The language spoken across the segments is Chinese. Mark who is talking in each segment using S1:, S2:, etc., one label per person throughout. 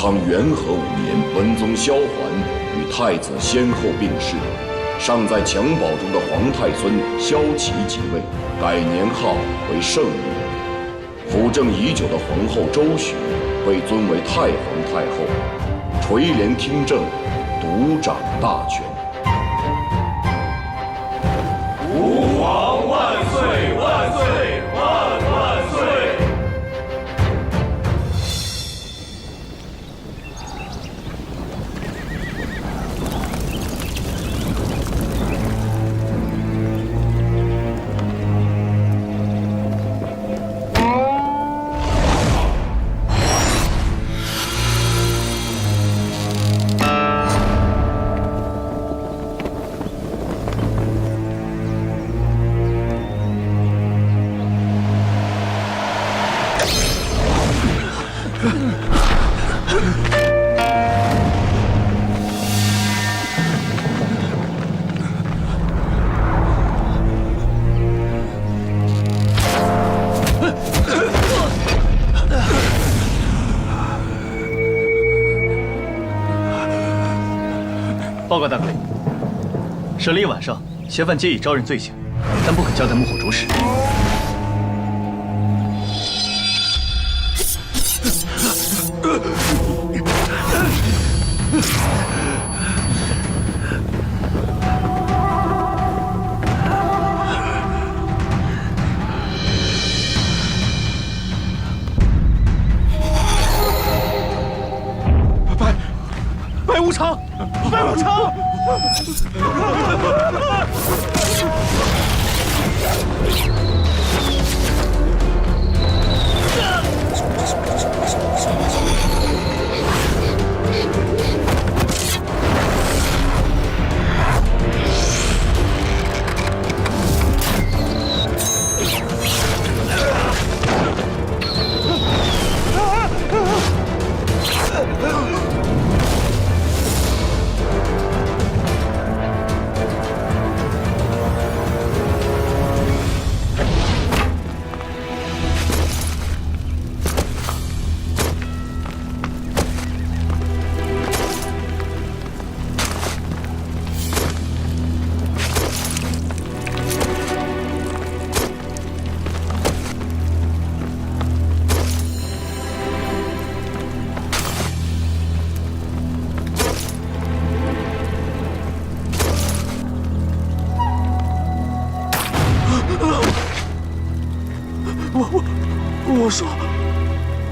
S1: 唐元和5年，文宗萧桓与太子先后病逝，尚在襁褓中的皇太孙萧齐即位，改年号为圣武。辅政已久的皇后周许被尊为太皇太后，垂帘听政，独掌大权。
S2: 吾皇万岁万岁万万岁！
S3: 报告大哥，审理一晚上，嫌犯皆已招认罪行，但不可交在幕后主使。白无常，白无常！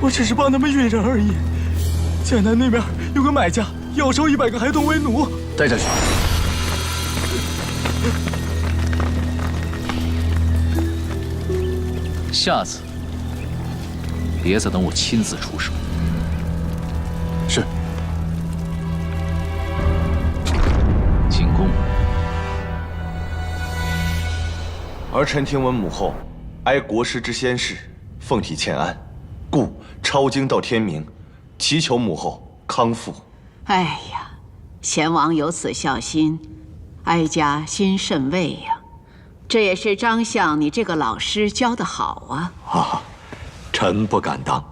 S3: 我只是帮他们运人而已。剑南那边有个买家要收100个孩童为奴，
S4: 带下去。下次别再等我亲自出手。是。进宫。
S2: 儿臣听闻母后哀国师之先事，奉体欠安，故抄经到天明，祈求母后康复。
S5: 哎呀，贤王有此孝心，哀家心甚慰呀。这也是张相你这个老师教得好啊。
S6: 啊，臣不敢当，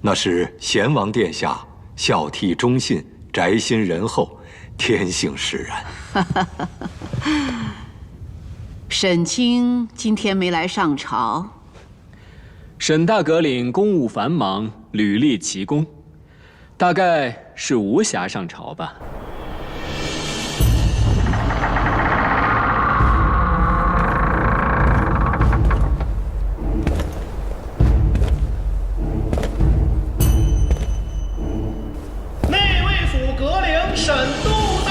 S6: 那是贤王殿下孝悌忠信、宅心仁厚，天性使然。
S5: 沈清今天没来上朝。
S7: 沈大阁领公务繁忙，屡立奇功，大概是无暇上朝吧。
S8: 内卫府阁领沈度到。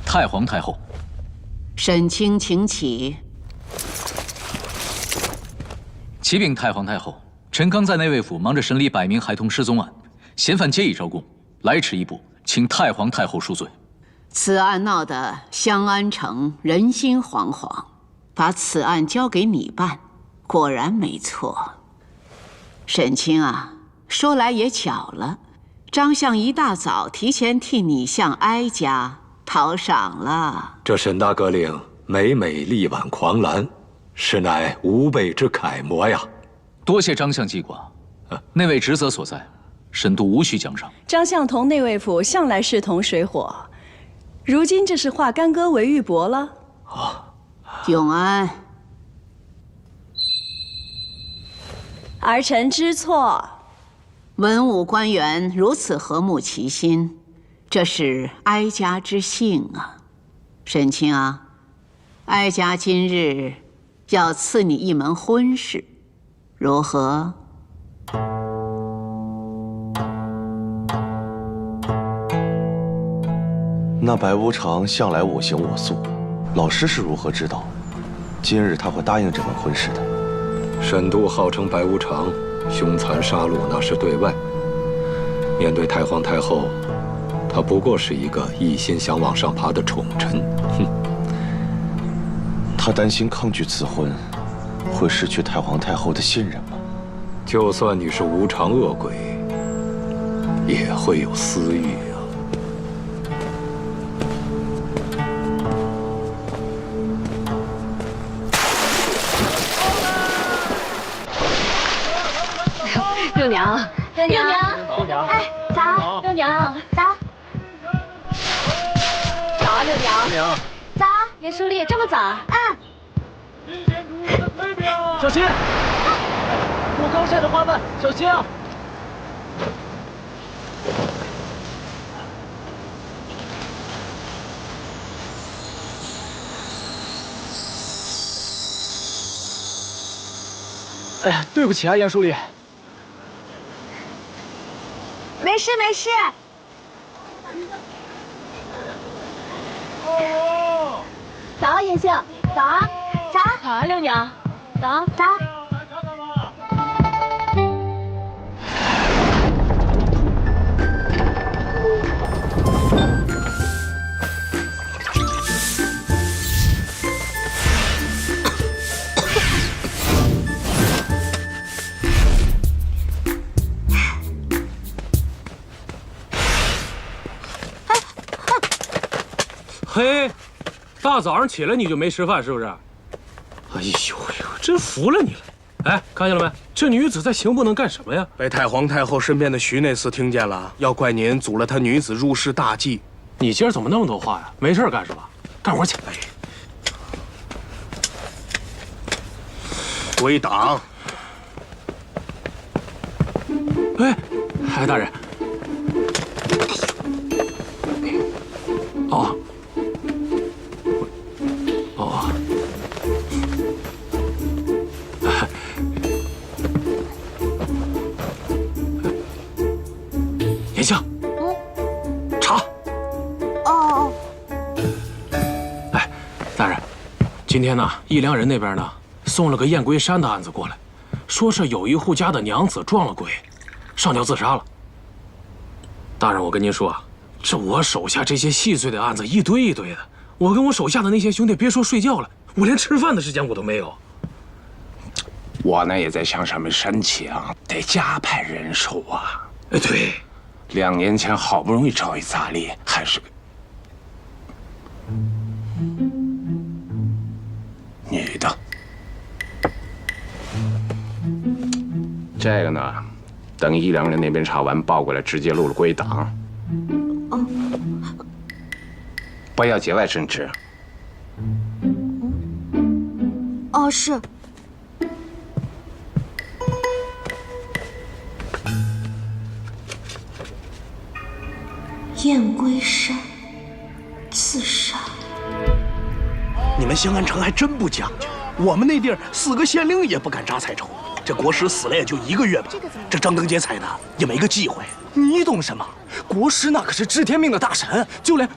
S4: 太皇太后，
S5: 沈清请起。
S4: 启禀太皇太后，臣刚在内卫府忙着审理100名孩童失踪案，嫌犯皆已招供，来迟一步，请太皇太后恕罪。
S5: 此案闹得襄安城人心惶惶，把此案交给你办，果然没错。沈清啊，说来也巧了，张相一大早提前替你向哀家讨赏了。
S6: 这沈大阁领每每力挽狂澜，实乃吾辈之楷模呀。
S4: 多谢张相记挂，那位职责所在，沈度无需奖赏。
S9: 张相同内卫府向来势同水火，如今这是化干戈为玉帛了。
S5: 永安，
S9: 儿臣知错。
S5: 文武官员如此和睦齐心，这是哀家之幸啊。沈清啊，哀家今日要赐你一门婚事，如何？
S2: 那白无常向来我行我素，老师是如何知道今日他会答应这门婚事的？
S6: 沈度号称白无常，凶残杀戮那是对外，面对太皇太后，他不过是一个一心想往上爬的宠臣。哼，
S2: 他担心抗拒此婚，会失去太皇太后的信任吗？
S6: 就算你是无常恶鬼，也会有私欲啊。
S10: 六娘，六娘，哎，早，六娘，早，早啊，六娘，早，严书丽，这么早？
S3: 小心！我刚晒的花瓣，小心啊！哎呀，对不起啊，严书丽。
S10: 没事没事。早啊，严杏，早啊，早，早啊，六娘，早，早。
S11: 嘿，大早上起来你就没吃饭是不是？哎呦呦，真服了你了！哎，看见了没？这女子在刑部能干什么呀？
S8: 被太皇太后身边的徐内侍听见了，要怪您阻了她女子入室大计。
S11: 你今儿怎么那么多话呀？没事干是吧？干活去！
S8: 归党。
S11: 哎，哎，大人。哦。哦。严杏。查。
S10: 哦。
S11: 哎，大人，今天呢，义良人那边呢送了个燕归山的案子过来，说是有一户家的娘子撞了鬼，上吊自杀了。大人，我跟您说啊，这我手下这些细碎的案子一堆一堆的，我跟我手下的那些兄弟别说睡觉了，我连吃饭的时间我都没有。
S12: 我呢也在向上面申请，得加派人手啊。
S11: 哎，对
S12: ，2年前好不容易找一杂役，还是个女的。这个呢，等义良人那边查完报过来，直接录了归档。
S10: 哦，
S12: 不要节外生枝。
S10: 哦，是。燕归山自杀。
S8: 你们兴安城还真不讲究，我们那地儿4个县令也不敢扎彩绸。这国师死了也就1个月吧，这张灯结彩的也没个忌讳。
S3: 你懂什么？国师那可是知天命的大神，就连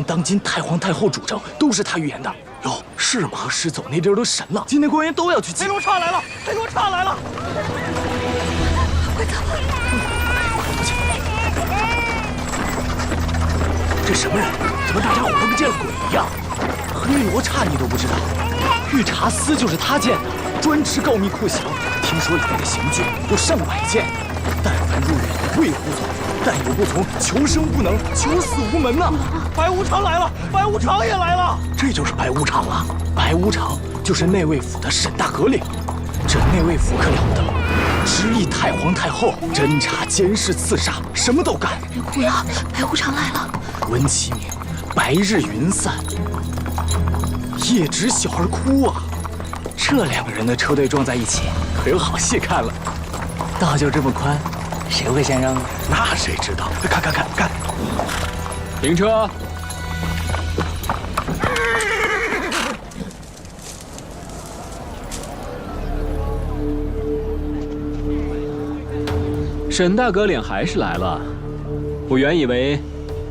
S3: 当今太皇太后主政都是他预言的。哟，是吗？国师走那地儿都神了，今天官员都要去祭。黑罗刹来了，黑罗刹来了！
S10: 快走！
S3: 快过去！这什么人？怎么大家伙都跟见了鬼一样？黑罗刹你都不知道，御茶司就是他建的。专吃告密酷刑，听说里面的刑具有上百件，但凡入狱为乎从，但有不从，求生不能，求死无门呐！
S8: 白无常来了，白无常也来了，
S3: 这就是白无常啊！白无常就是内卫府的沈大阁领，这内卫府可了得，直隶太皇太后，侦查、监视、刺杀，什么都干。
S10: 别哭了，白无常来了。
S3: 闻其名，白日云散，夜值小儿哭啊！这两个人的车队撞在一起，可有好戏看了。道就这么宽，谁会先让？
S8: 那谁知道？看，
S7: 停车！沈大阁领还是来了，我原以为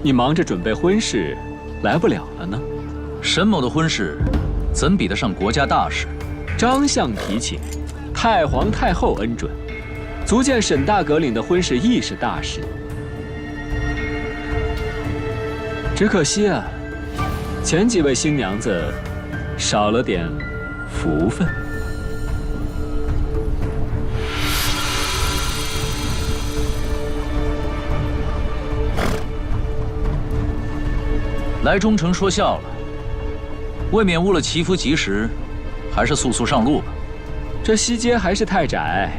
S7: 你忙着准备婚事，来不了了呢。
S4: 沈某的婚事，怎比得上国家大事？
S7: 张相提请，太皇太后恩准，足见沈大阁领的婚事亦是大事。只可惜啊，前几位新娘子少了点福分。
S4: 来忠诚说笑了，未免误了祈福吉时，还是速速上路吧。
S7: 这西街还是太窄，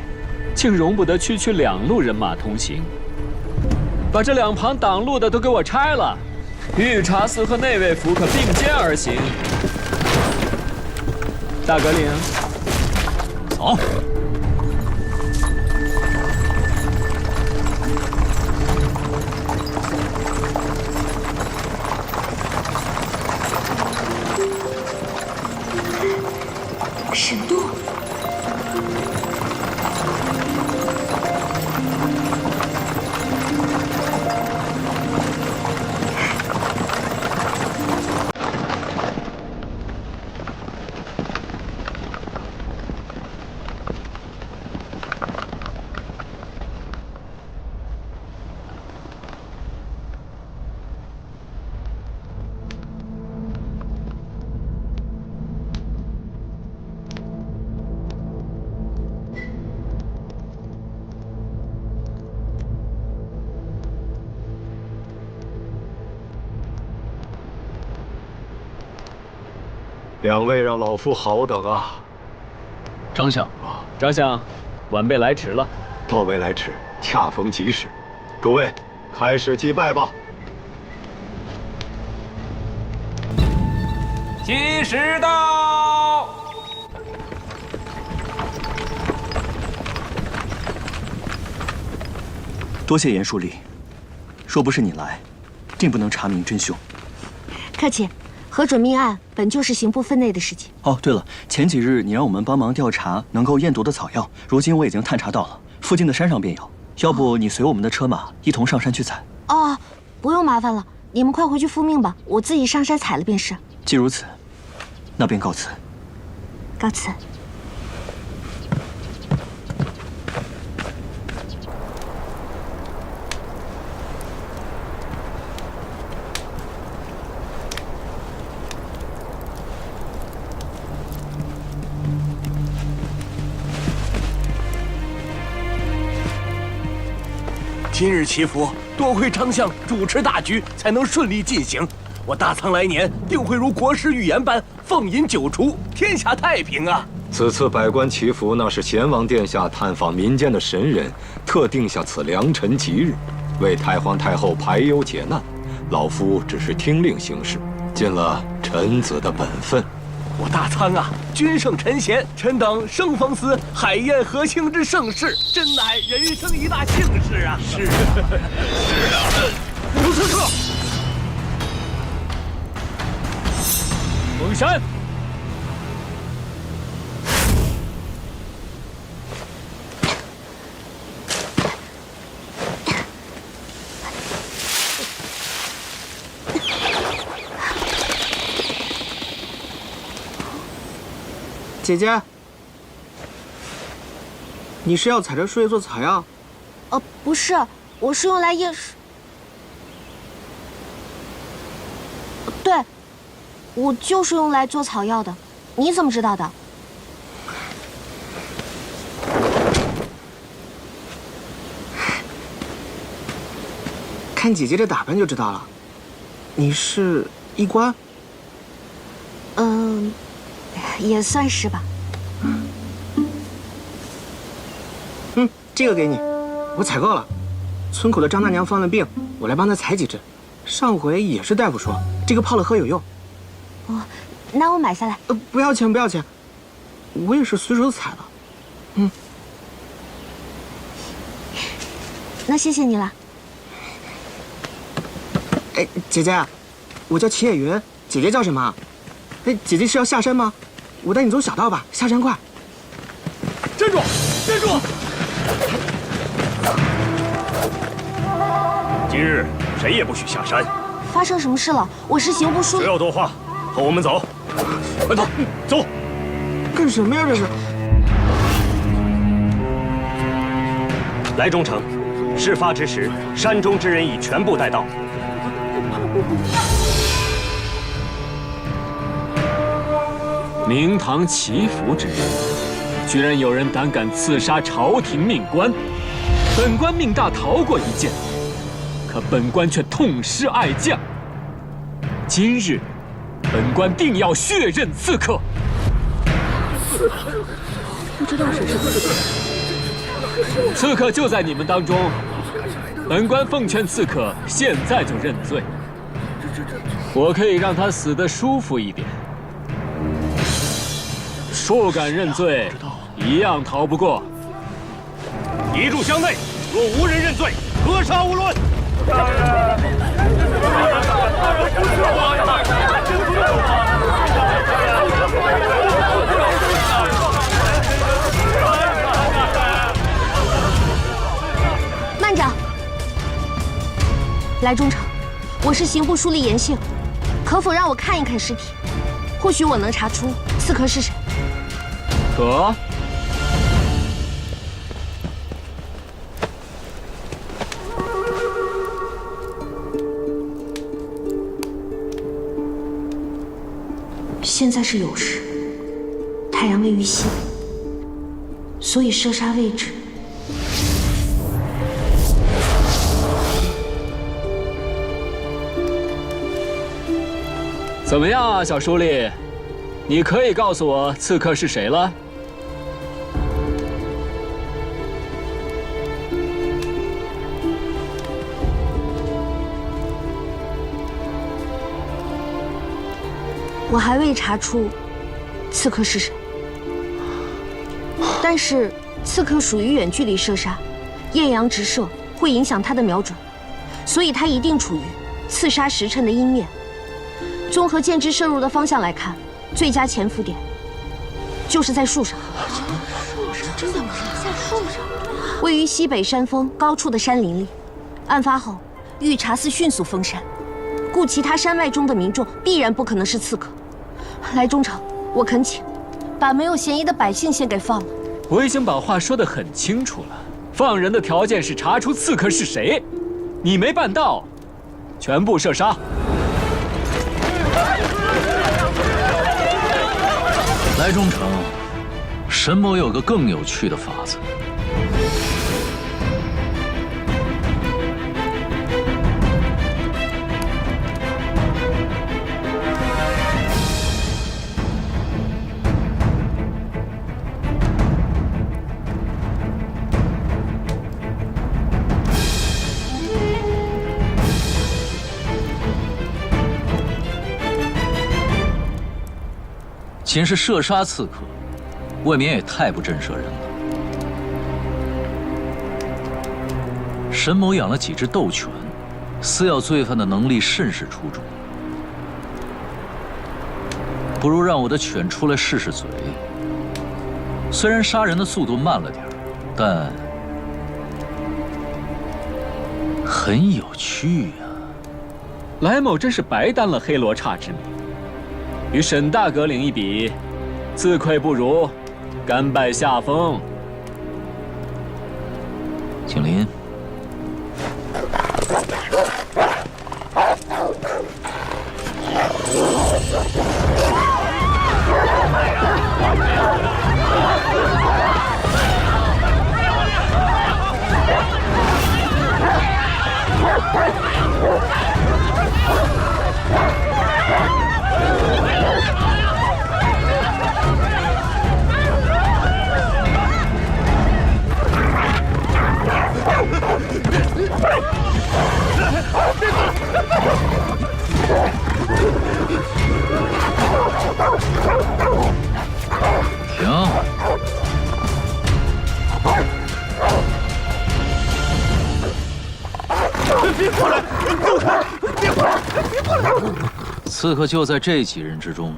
S7: 竟容不得区区两路人马通行。把这两旁挡路的都给我拆了，御茶司和内卫府可并肩而行。大阁领，
S4: 走。
S10: 沈度，
S6: 两位让老夫好等啊！
S4: 张相，
S7: 张相，晚辈来迟了。
S6: 多位来迟，恰逢其时。诸位，开始祭拜吧。
S12: 吉时到。
S13: 多谢严书立，若不是你来，定不能查明真凶。
S10: 客气。核准命案本就是刑部分内的事情。
S13: 哦，对了，前几日你让我们帮忙调查能够验毒的草药，如今我已经探查到了，附近的山上便有。要不你随我们的车马一同上山去采？
S10: 哦，不用麻烦了，你们快回去复命吧，我自己上山采了便是。
S13: 既如此，那便告辞。
S10: 告辞。
S8: 今日祈福，多亏张相主持大局，才能顺利进行。我大仓来年定会如国师预言般奉饮酒厨，天下太平啊！
S6: 此次百官祈福，那是贤王殿下探访民间的神人，特定下此良辰吉日，为太皇太后排忧解难。老夫只是听令行事，尽了臣子的本分。
S8: 我大仓啊，君圣臣贤，臣等生逢此海晏和庆之盛事，真乃人生一大幸事啊！是啊，是啊。武刺客，
S7: 封山。
S14: 姐姐，你是要采这树叶做草药？
S10: 不是，我是用来验尸。对，我就是用来做草药的。你怎么知道的？
S14: 看姐姐这打扮就知道了，你是医官？
S10: 也算是吧。
S14: 这个给你，我采购了。村口的张大娘犯了病，我来帮她采几支。上回也是大夫说这个泡了喝有用。
S10: 哦，那我买下来。
S14: 不要钱，不要钱，我也是随手采的。
S10: 那谢谢你了。
S14: 哎，姐姐，我叫秦野云，姐姐叫什么？哎，姐姐是要下山吗？我带你走小道吧，下山快。
S8: 站住！站住！今日谁也不许下山。
S10: 发生什么事了？我是刑部书
S8: 不要多话，和我们走。快走，走！
S14: 干什么呀？这是？
S8: 来中丞，事发之时，山中之人已全部带到。
S7: 明堂祈福之日，居然有人胆敢刺杀朝廷命官，本官命大逃过一剑，可本官却痛失爱将。今日，本官定要血刃刺客。
S10: 不知道谁是刺客。
S7: 刺客就在你们当中，本官奉劝刺客现在就认罪，我可以让他死得舒服一点。不敢认罪，一样逃不过。
S8: 一炷香内，若无人认罪，格杀勿论。
S10: 慢着，来中丞，我是刑部书吏严杏，可否让我看一看尸体？或许我能查出刺客是谁。
S7: 可。
S10: 现在是酉时，太阳位于西北，所以射杀位置
S7: 怎么样啊，小书吏？你可以告诉我刺客是谁了？
S10: 我还未查出刺客是谁，但是刺客属于远距离射杀，艳阳直射会影响他的瞄准，所以他一定处于刺杀时辰的阴面。综合箭支射入的方向来看，最佳潜伏点就是在树上。真的吗？在树上，位于西北山峰高处的山林里。案发后，御茶司迅速封山，故其他山外中的民众必然不可能是刺客。来中丞，我恳请，把没有嫌疑的百姓先给放了。
S7: 我已经把话说得很清楚了，放人的条件是查出刺客是谁，你没办到，全部射杀。
S4: 来中丞，沈某有个更有趣的法子。仅是射杀刺客，未免也太不震慑人了。沈某养了几只斗犬，撕咬罪犯的能力甚是出众。不如让我的犬出来试试嘴。虽然杀人的速度慢了点，但很有趣呀。
S7: 来某真是白担了黑罗刹之名。与沈大阁领一比，自愧不如，甘拜下风。
S4: 景林，
S8: 别过来！别过来！
S4: 刺客就在这几人之中。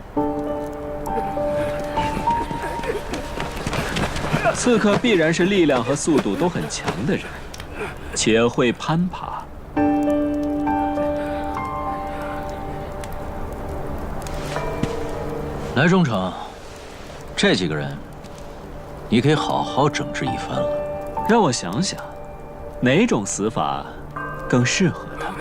S7: 刺客必然是力量和速度都很强的人，且会攀爬。
S4: 来，忠诚，这几个人，你可以好好整治一番了。
S7: 让我想想，哪种死法更适合他？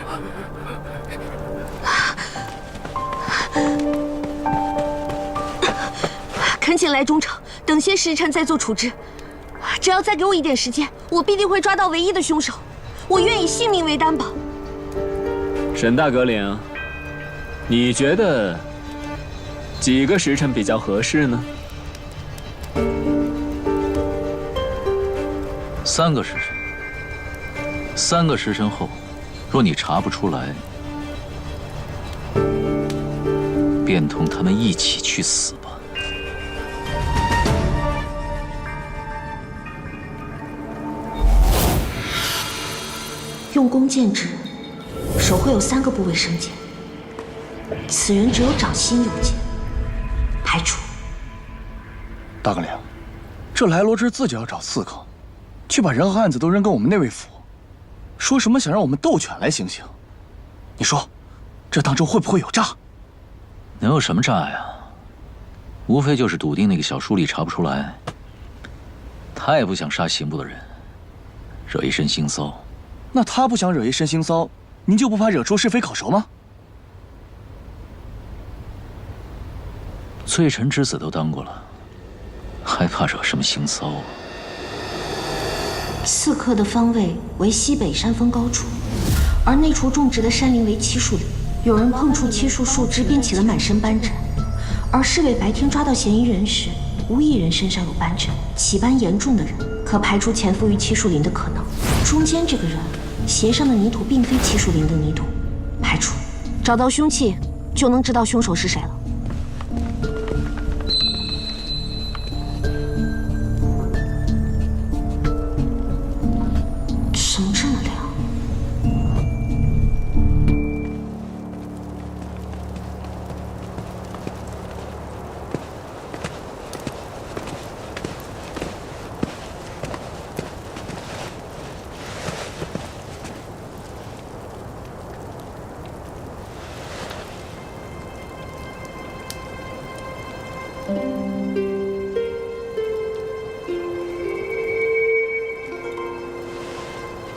S10: 恳请来忠诚，等些时辰再做处置。只要再给我一点时间，我必定会抓到唯一的凶手。我愿以性命为担保。
S7: 沈大革领，你觉得几个时辰比较合适呢
S4: ？3个时辰。3个时辰后，若你查不出来，便同他们一起去死吧。
S10: 用弓箭之人，手会有3个部位生箭，此人只有掌心有箭，排除。
S3: 大革领，这来罗之自己要找刺客，却把人和案子都扔给我们内卫府，说什么想让我们斗犬来行刑。你说，这当中会不会有诈？
S4: 能有什么诈呀？无非就是笃定那个小书吏查不出来。他也不想杀刑部的人，惹一身腥骚。
S3: 那他不想惹一身腥骚，您就不怕惹出是非口舌吗？
S4: 罪臣之子都当过了，还怕惹什么腥骚啊？
S10: 刺客的方位为西北山峰高处，而内处种植的山林为漆树林。有人碰触漆树树枝，便起了满身斑疹。而侍卫白天抓到嫌疑人时，无一人身上有斑疹。起斑严重的人，可排除潜伏于漆树林的可能。中间这个人，鞋上的泥土并非漆树林的泥土，排除。找到凶器，就能知道凶手是谁了。怎么这么亮？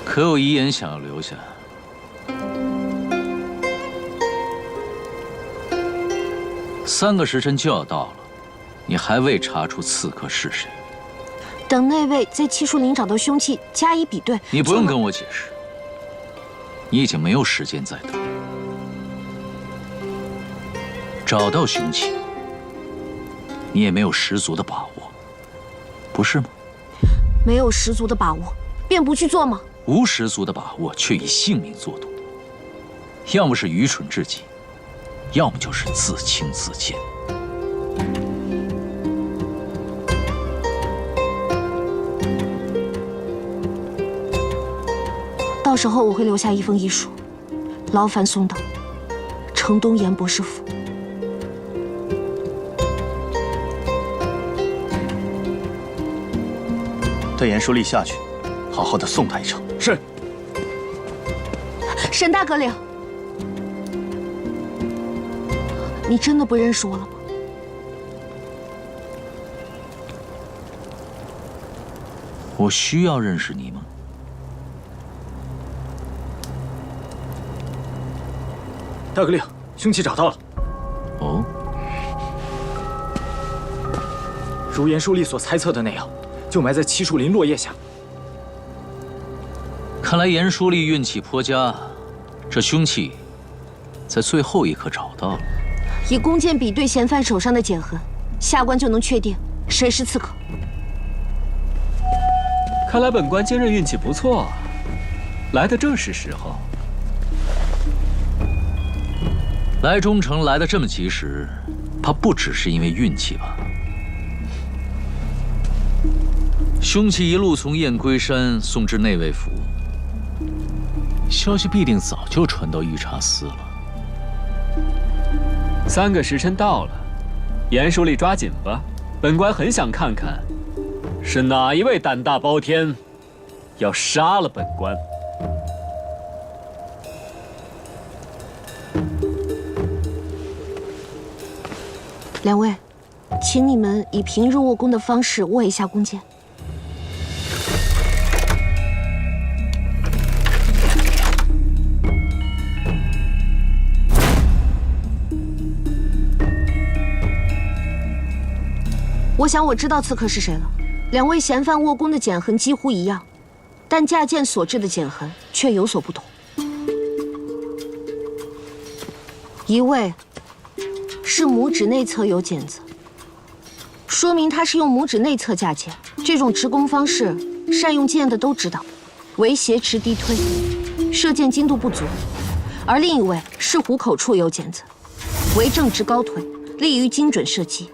S4: 可有遗言想要留下？3个时辰就要到了，你还未查出刺客是谁？
S10: 等那位在漆树林找到凶器加以比对。
S4: 你不用跟我解释，你已经没有时间再等。找到凶器，你也没有十足的把握，不是吗？
S10: 没有十足的把握，便不去做吗？
S4: 无十足的把握，却以性命作赌，要么是愚蠢至极，要么就是自轻自贱。
S10: 到时候我会留下一封遗书，劳烦送到城东严博士府。
S3: 带严书吏下去，好好的送他一程。是。
S10: 沈大革领，你真的不认识我了吗？
S4: 我需要认识你吗？
S3: 大革领，凶器找到了。
S4: 哦，
S3: 如严书吏所猜测的那样，就埋在漆树林落叶下。
S4: 看来严书吏运气颇佳，这凶器在最后一刻找到了。
S10: 以弓箭比对嫌犯手上的剪痕，下官就能确定谁是刺客。
S7: 看来本官今日运气不错，来的正是时候。
S4: 来忠诚来得这么及时，怕不只是因为运气吧？凶器一路从燕归山送至内卫府，消息必定早就传到御茶司了。
S7: 3个时辰到了，严书立抓紧吧，本官很想看看，是哪一位胆大包天，要杀了本官。
S10: 2位，请你们以平日握弓的方式握一下弓箭。我想我知道刺客是谁了。2位嫌犯握弓的剪痕几乎一样，但架剑所致的剪痕却有所不同。一位是拇指内侧有剪子，说明他是用拇指内侧架剑。这种持弓方式，善用剑的都知道，为斜持低推，射箭精度不足。而另一位是虎口处有剪子，为正直高腿，利于精准射击。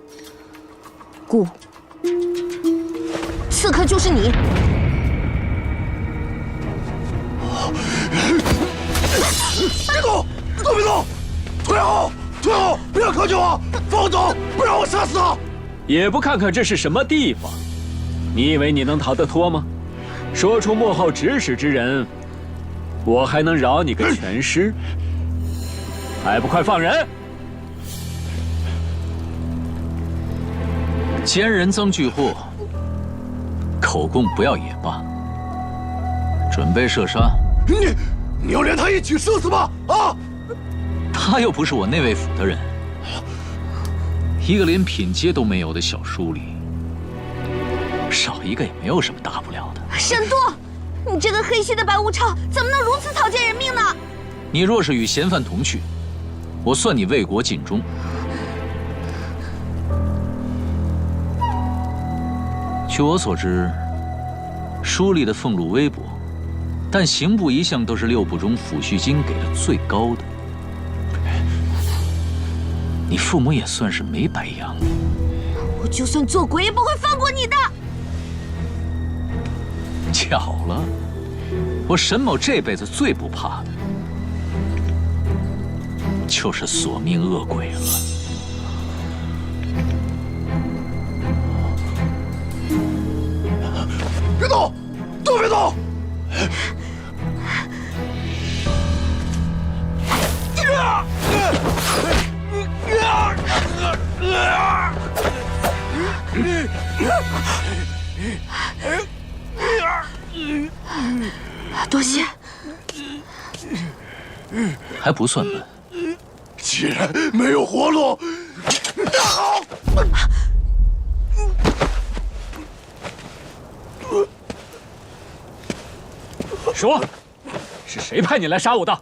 S10: 故刺客就是你。
S1: 别动！都别动！退后！退后！不要靠近我！放我走！不让我杀死他！
S7: 也不看看这是什么地方，你以为你能逃得脱吗？说出幕后指使之人，我还能饶你个全尸？还不快放人！
S4: 奸人曾巨户，口供不要也罢。准备射杀。
S1: 你要连他一起射死吗？啊！
S4: 他又不是我内卫府的人，一个连品阶都没有的小书吏，少一个也没有什么大不了的。
S10: 沈度，你这个黑心的白无常，怎么能如此草菅人命呢？
S4: 你若是与嫌犯同去，我算你为国尽忠。据我所知，书吏的俸禄微薄，但刑部一向都是6部中抚恤金给的最高的。你父母也算是没白养。
S10: 我就算做鬼也不会放过你的。
S4: 巧了，我沈某这辈子最不怕的，就是索命恶鬼了。
S1: 别动！都别动！
S10: 多谢。
S4: 还不算笨。
S1: 既然没有活路，好。
S7: 说，是谁派你来杀我的？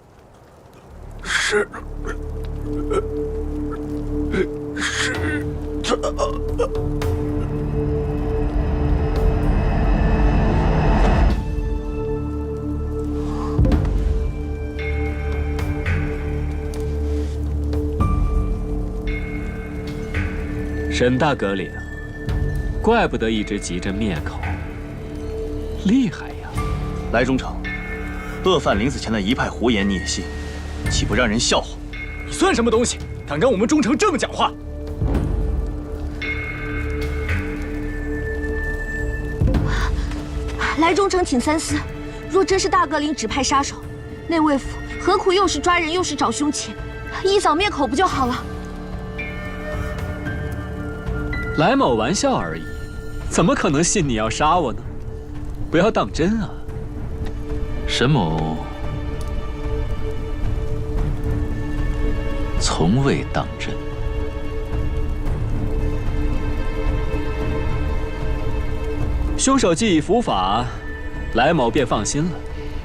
S1: 是他。
S7: 沈大哥领，怪不得一直急着灭口，厉害呀！
S13: 来中丞，恶犯临死前的一派胡言你也信，岂不让人笑话？
S3: 你算什么东西？敢跟我们中丞这么讲话？
S10: 来中丞，请三思。若真是大哥领指派杀手，内卫府何苦又是抓人又是找凶器？一扫灭口不就好了？
S7: 来某玩笑而已，怎么可能信你要杀我呢？不要当真啊！
S4: 沈某从未当真。
S7: 凶手既已伏法，来某便放心了，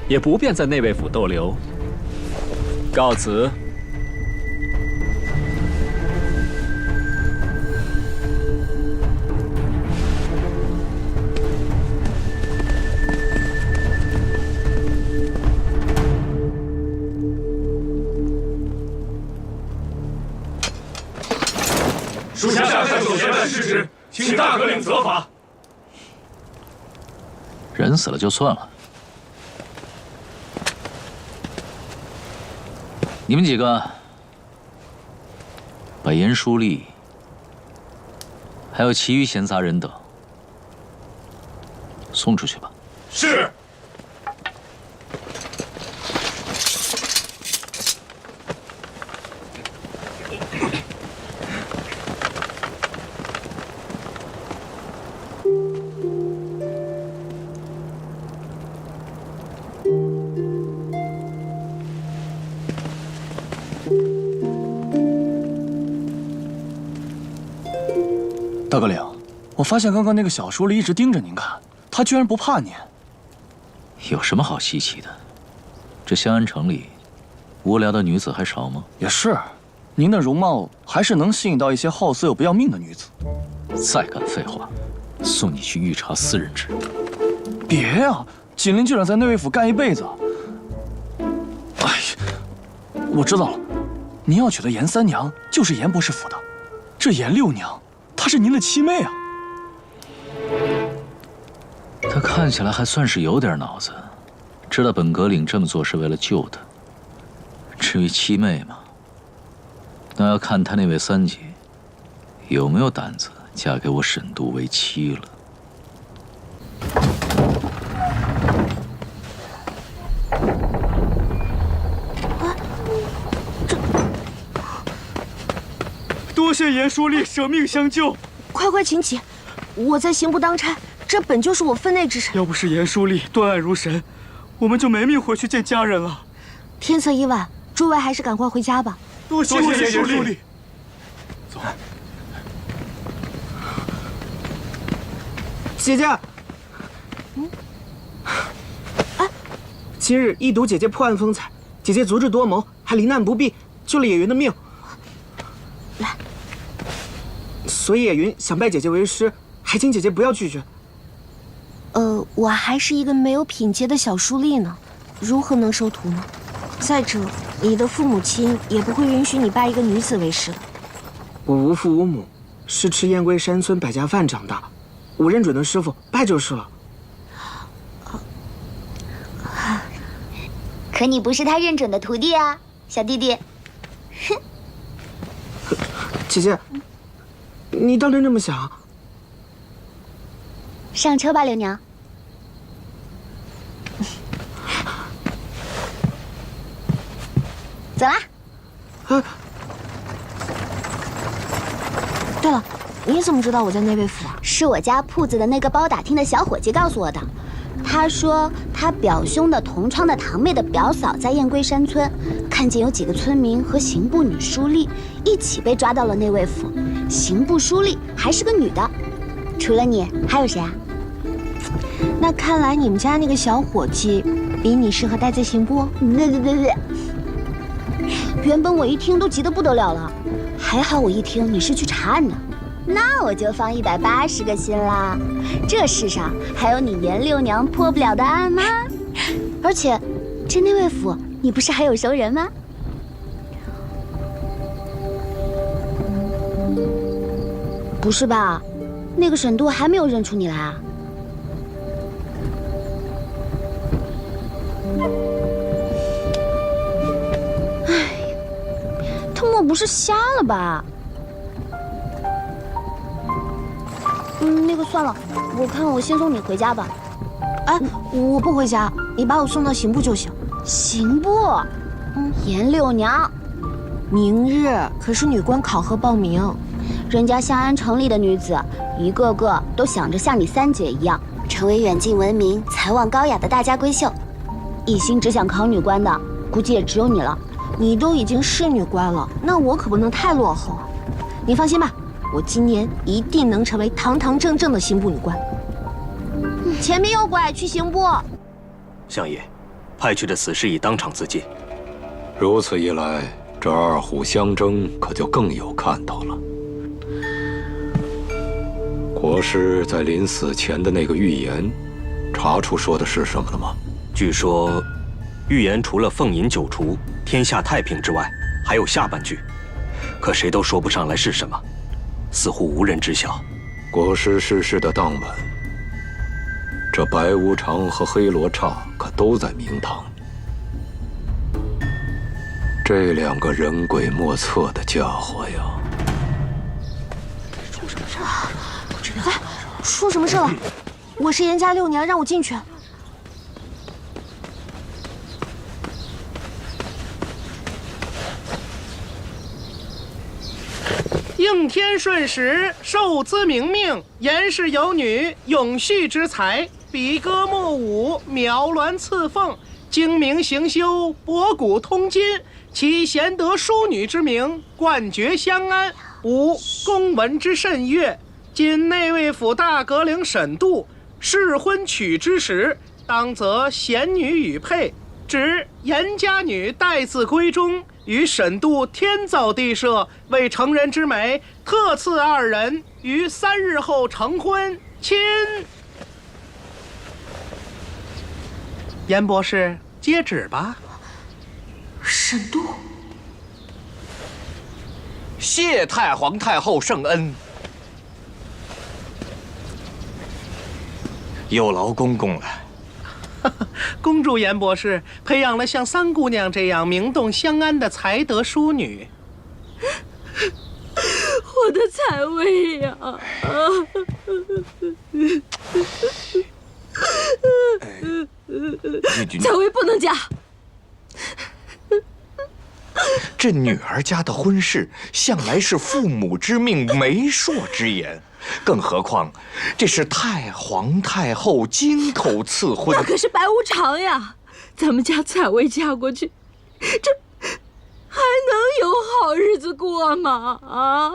S7: 也不便在内卫府逗留。告辞。
S15: 属下下山所嫌犯失职，请大哥领责罚。
S4: 人死了就算了，你们几个把严书立还有其余闲杂人等送出去吧。
S15: 是。
S3: 大哥领，我发现刚刚那个小书吏一直盯着您看，他居然不怕您。
S4: 有什么好稀奇的？这香安城里，无聊的女子还少吗？
S3: 也是，您的容貌还是能吸引到一些好色又不要命的女子。
S4: 再敢废话，送你去御茶司任职。
S3: 别呀，锦鳞就想在内卫府干一辈子。哎呀，我知道了，您要娶的严三娘就是严博士府的，这严六娘，她是您的七妹啊。
S4: 他看起来还算是有点脑子，知道本阁领这么做是为了救他。至于七妹嘛，那要看他那位三姐有没有胆子嫁给我沈都为妻了。
S14: 多谢严书吏舍命相救，
S10: 快快请起，我在刑部当差，这本就是我分内之事。
S14: 要不是严书吏断案如神，我们就没命回去见家人了。
S10: 天色已晚，诸位还是赶快回家吧。
S14: 多谢严书吏。走。姐姐。
S10: 哎，
S14: 今日一睹姐姐破案风采，姐姐足智多谋，还罹难不避，救了野云的命。
S10: 来。
S14: 所以野云想拜姐姐为师，还请姐姐不要拒绝。
S10: 我还是一个没有品阶的小书吏呢，如何能收徒呢？再者，你的父母亲也不会允许你拜一个女子为师的。
S14: 我无父无母，是吃燕归山村百家饭长大，我认准的师傅拜就是了。
S16: 可你不是他认准的徒弟啊，小弟弟。哼。
S14: 姐姐，你当真这么想？
S16: 上车吧，刘娘。走啦。
S10: 对了，你怎么知道我在内卫府啊？
S16: 是我家铺子的那个包打听的小伙计告诉我的。他说他表兄的同窗的堂妹的表嫂在燕归山村，看见有几个村民和刑部女书吏一起被抓到了内卫府，刑部书吏还是个女的。除了你，还有谁啊？
S10: 那看来你们家那个小伙计比你适合待在刑部。
S16: 对。原本我一听都急得不得了了，还好我一听你是去查案的，那我就放180个心啦。这世上还有你严六娘破不了的案吗？而且，这内卫府你不是还有熟人吗？不是吧？那个沈都还没有认出你来啊？莫不是瞎了吧？那个算了，我看我先送你回家吧。
S10: 哎，我不回家，你把我送到刑部就行。
S16: 刑部？严六娘，
S10: 明日可是女官考核报名，
S16: 人家香安城里的女子，一个个都想着像你三姐一样，成为远近闻名、才望高雅的大家闺秀，一心只想考女官的，估计也只有你了。
S10: 你都已经是女官了，那我可不能太落后啊！你放心吧，我今年一定能成为堂堂正正的刑部女官。
S16: 前面右拐去刑部。
S17: 相爷，派去的死士已当场自尽。
S6: 如此一来，这二虎相争可就更有看头了。国师在临死前的那个预言，查出说的是什么了吗？
S17: 据说，预言除了凤饮九除、天下太平之外，还有下半句，可谁都说不上来是什么，似乎无人知晓。
S6: 国师逝世的当晚，这白无常和黑罗刹可都在明堂。这两个人鬼莫测的家伙呀！
S10: 出什么事了？哎，出什么事了？我是严家6年，让我进去。
S18: 应天顺时，受兹明命，严氏有女，永续之才，比歌慕舞，描鸾刺凤，精明行修，博古通今。其贤德淑女之名，冠绝相安，吾公闻之甚悦。今内卫府大阁领审度，适婚娶之时，当择贤女与配。指严家女待字闺中，与审度天造地设，为成人之美，特赐2人，于3日后成婚。亲。严博士，接旨吧。
S10: 沈度，
S8: 谢太皇太后圣恩，有劳公公了。
S18: 恭祝严博士培养了像3姑娘这样名动相安的才德淑女。
S19: 我的彩薇呀！彩薇不能嫁。
S8: 这女儿家的婚事向来是父母之命、媒妁之言，更何况这是太皇太后金口赐婚，
S19: 那可是白无常呀！咱们家彩薇嫁过去，这还能有好日子过吗？啊！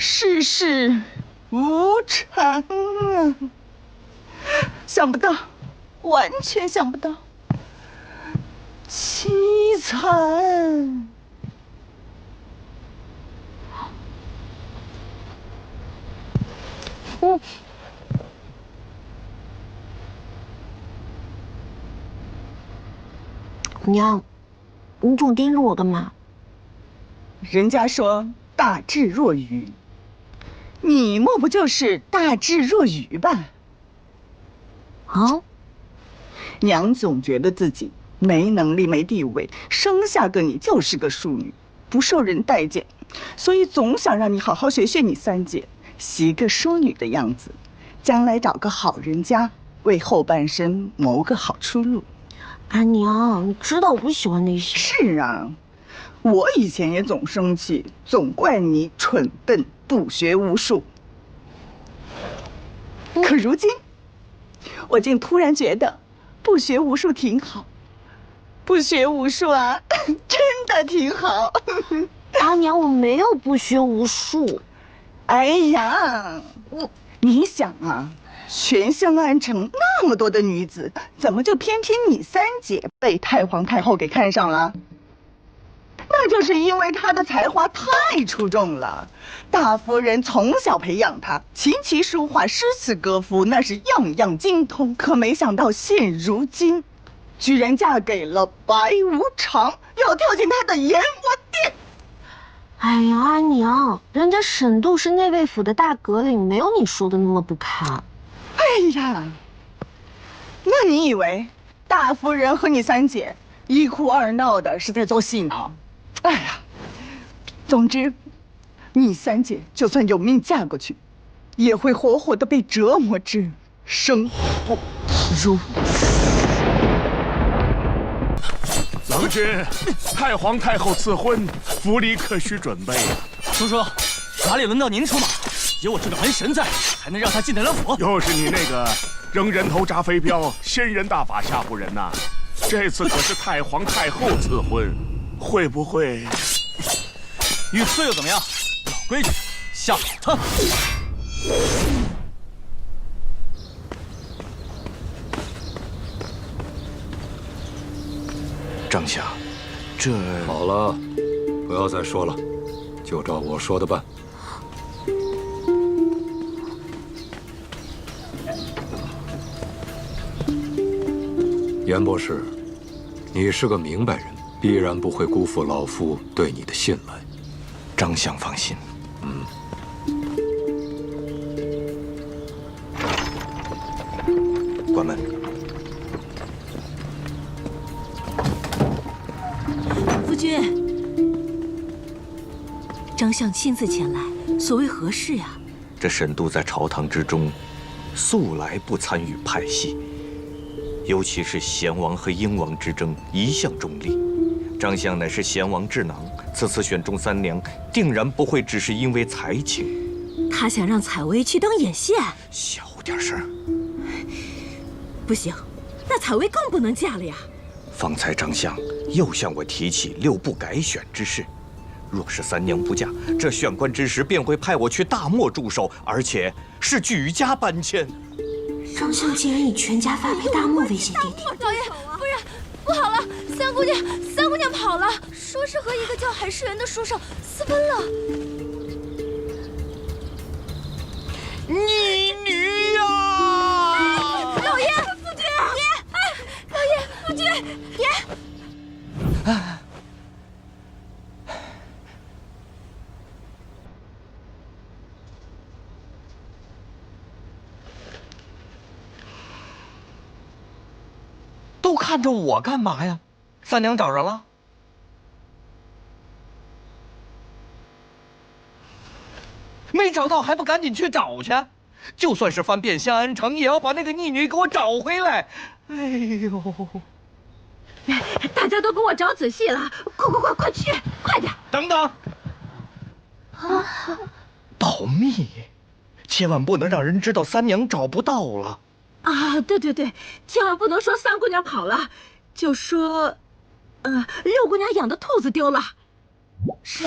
S20: 世事无常啊！想不到，完全想不到，凄惨。
S10: 娘，你总盯着我干嘛？
S20: 人家说大智若愚，你莫不就是大智若愚吧？
S10: 啊？
S20: 娘总觉得自己没能力、没地位，生下个你就是个淑女，不受人待见，所以总想让你好好学学你3姐，习个淑女的样子，将来找个好人家，为后半生谋个好出路。
S10: 娘，你知道我不喜欢那些。
S20: 是啊，我以前也总生气，总怪你蠢笨不学无术。可如今，我竟突然觉得不学无术挺好，不学无术啊，真的挺好。
S10: 娘，我没有不学无术。
S20: 哎呀，你想啊，全香安城那么多的女子，怎么就偏偏你3姐被太皇太后给看上了？那就是因为她的才华太出众了，大夫人从小培养她，琴棋书画、诗词歌赋，那是样样精通。可没想到现如今，居然嫁给了白无常，要跳进他的阎王殿。
S10: 哎呀，娘，人家沈度是内卫府的大阁领，没有你说的那么不堪。
S20: 哎呀，那你以为大夫人和你3姐一哭二闹的是在做戏呢？哎呀，总之，你3姐就算有命嫁过去，也会活活的被折磨至生不如死。
S15: 郎君，太皇太后赐婚，府里可需准备啊。
S3: 叔叔，哪里轮到您出马？有我这个门神在，才能让他进得了府。
S15: 又是你那个扔人头扎飞镖、仙人大法吓唬人呐！这次可是太皇太后赐婚，会不会？
S3: 遇刺又怎么样？老规矩，下手他。
S8: 帐下，这……
S6: 好了，不要再说了，就照我说的办。严博士，你是个明白人，必然不会辜负老夫对你的信赖。
S8: 张相放心。
S17: 关门。
S19: 夫君，张相亲自前来，所谓何事呀？
S17: 这沈都在朝堂之中，素来不参与派系，尤其是贤王和英王之争，一向中立。张相乃是贤王智囊，此次选中三娘，定然不会只是因为才情。
S19: 他想让采薇去当眼线？
S17: 小点声。
S19: 不行，那采薇更不能嫁了呀。
S17: 方才张相又向我提起6部改选之事，若是三娘不嫁，这选官之时便会派我去大漠驻守，而且是举家搬迁。
S10: 张相竟然以全家发配大漠威胁爹爹。
S19: 老爷，夫人，不好了，三姑娘跑了，说是和一个叫海世元的书生私奔了。
S3: 你女呀！
S19: 老爷，夫君，爹，哎，老爷，夫君，爹。
S13: 都看着我干嘛呀？三娘找人了？没找到还不赶紧去找去？就算是翻遍香安城，也要把那个逆女给我找回来！哎呦！
S19: 大家都给我找仔细了，快去，快点！
S13: 等等！保密，千万不能让人知道三娘找不到了。
S19: 啊，对，千万不能说三姑娘跑了，就说，六姑娘养的兔子丢了。是。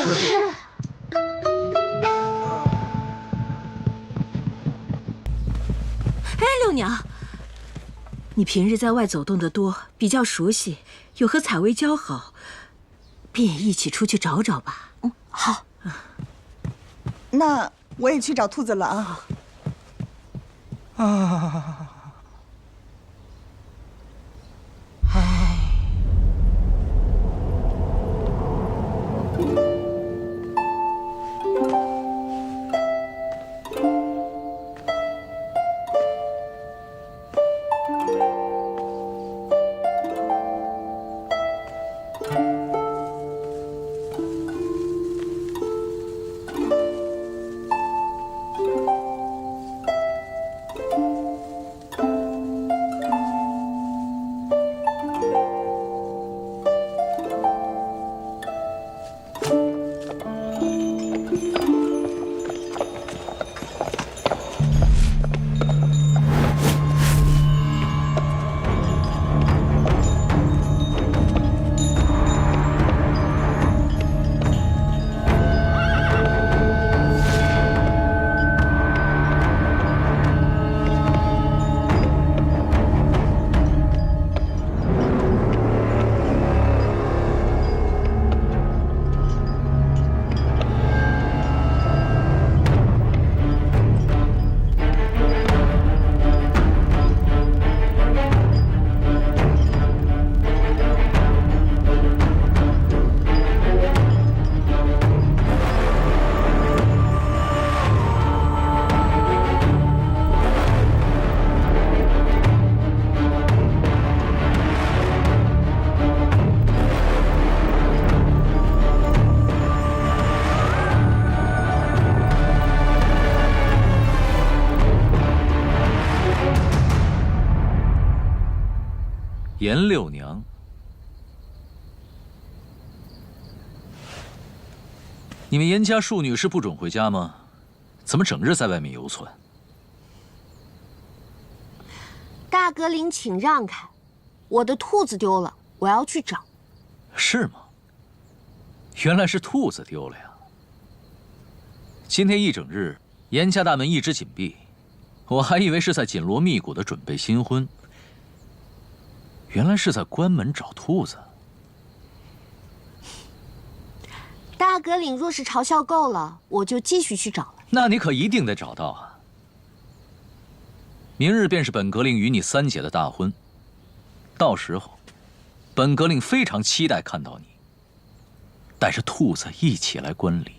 S19: 哎，六娘，你平日在外走动的多，比较熟悉，有和采薇交好，便也一起出去找找吧。
S20: 好。那我也去找兔子了啊。
S4: 严六娘，你们严家庶女是不准回家吗？怎么整日在外面游窜？
S10: 大阁领，请让开，我的兔子丢了，我要去找。
S4: 是吗？原来是兔子丢了呀！今天一整日，严家大门一直紧闭，我还以为是在紧锣密鼓的准备新婚。原来是在关门找兔子。
S10: 大阁领若是嘲笑够了，我就继续去找了。
S4: 那你可一定得找到啊！明日便是本阁令与你三姐的大婚，到时候，本阁令非常期待看到你带着兔子一起来观礼。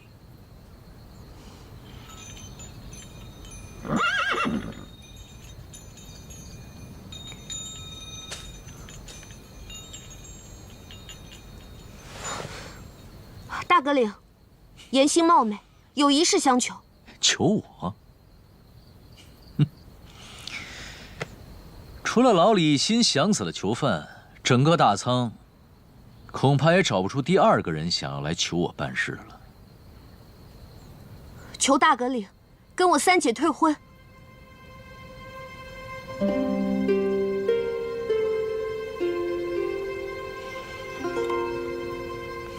S10: 阁领，言行冒昧，有一事相求。
S4: 求我？哼！除了老李一心想死的囚犯，整个大仓恐怕也找不出第二个人想要来求我办事了。
S10: 求大阁领跟我三姐退婚。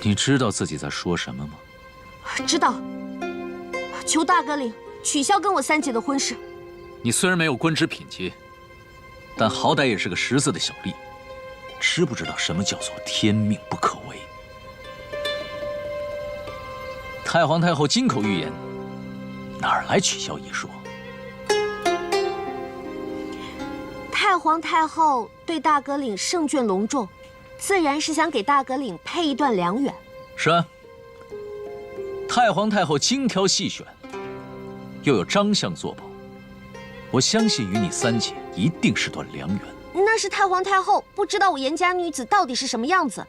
S4: 你知道自己在说什么吗？
S10: 知道。求大阁领取消跟我三姐的婚事。
S4: 你虽然没有官职品阶，但好歹也是个识字的小吏，知不知道什么叫做天命不可违？太皇太后金口玉言，哪儿来取消一说？
S10: 太皇太后对大阁领圣眷隆重，自然是想给大阁领配一段良缘。
S4: 是啊，太皇太后精挑细选，又有张相作保，我相信与你三姐一定是段良缘。
S10: 那是太皇太后不知道我严家女子到底是什么样子。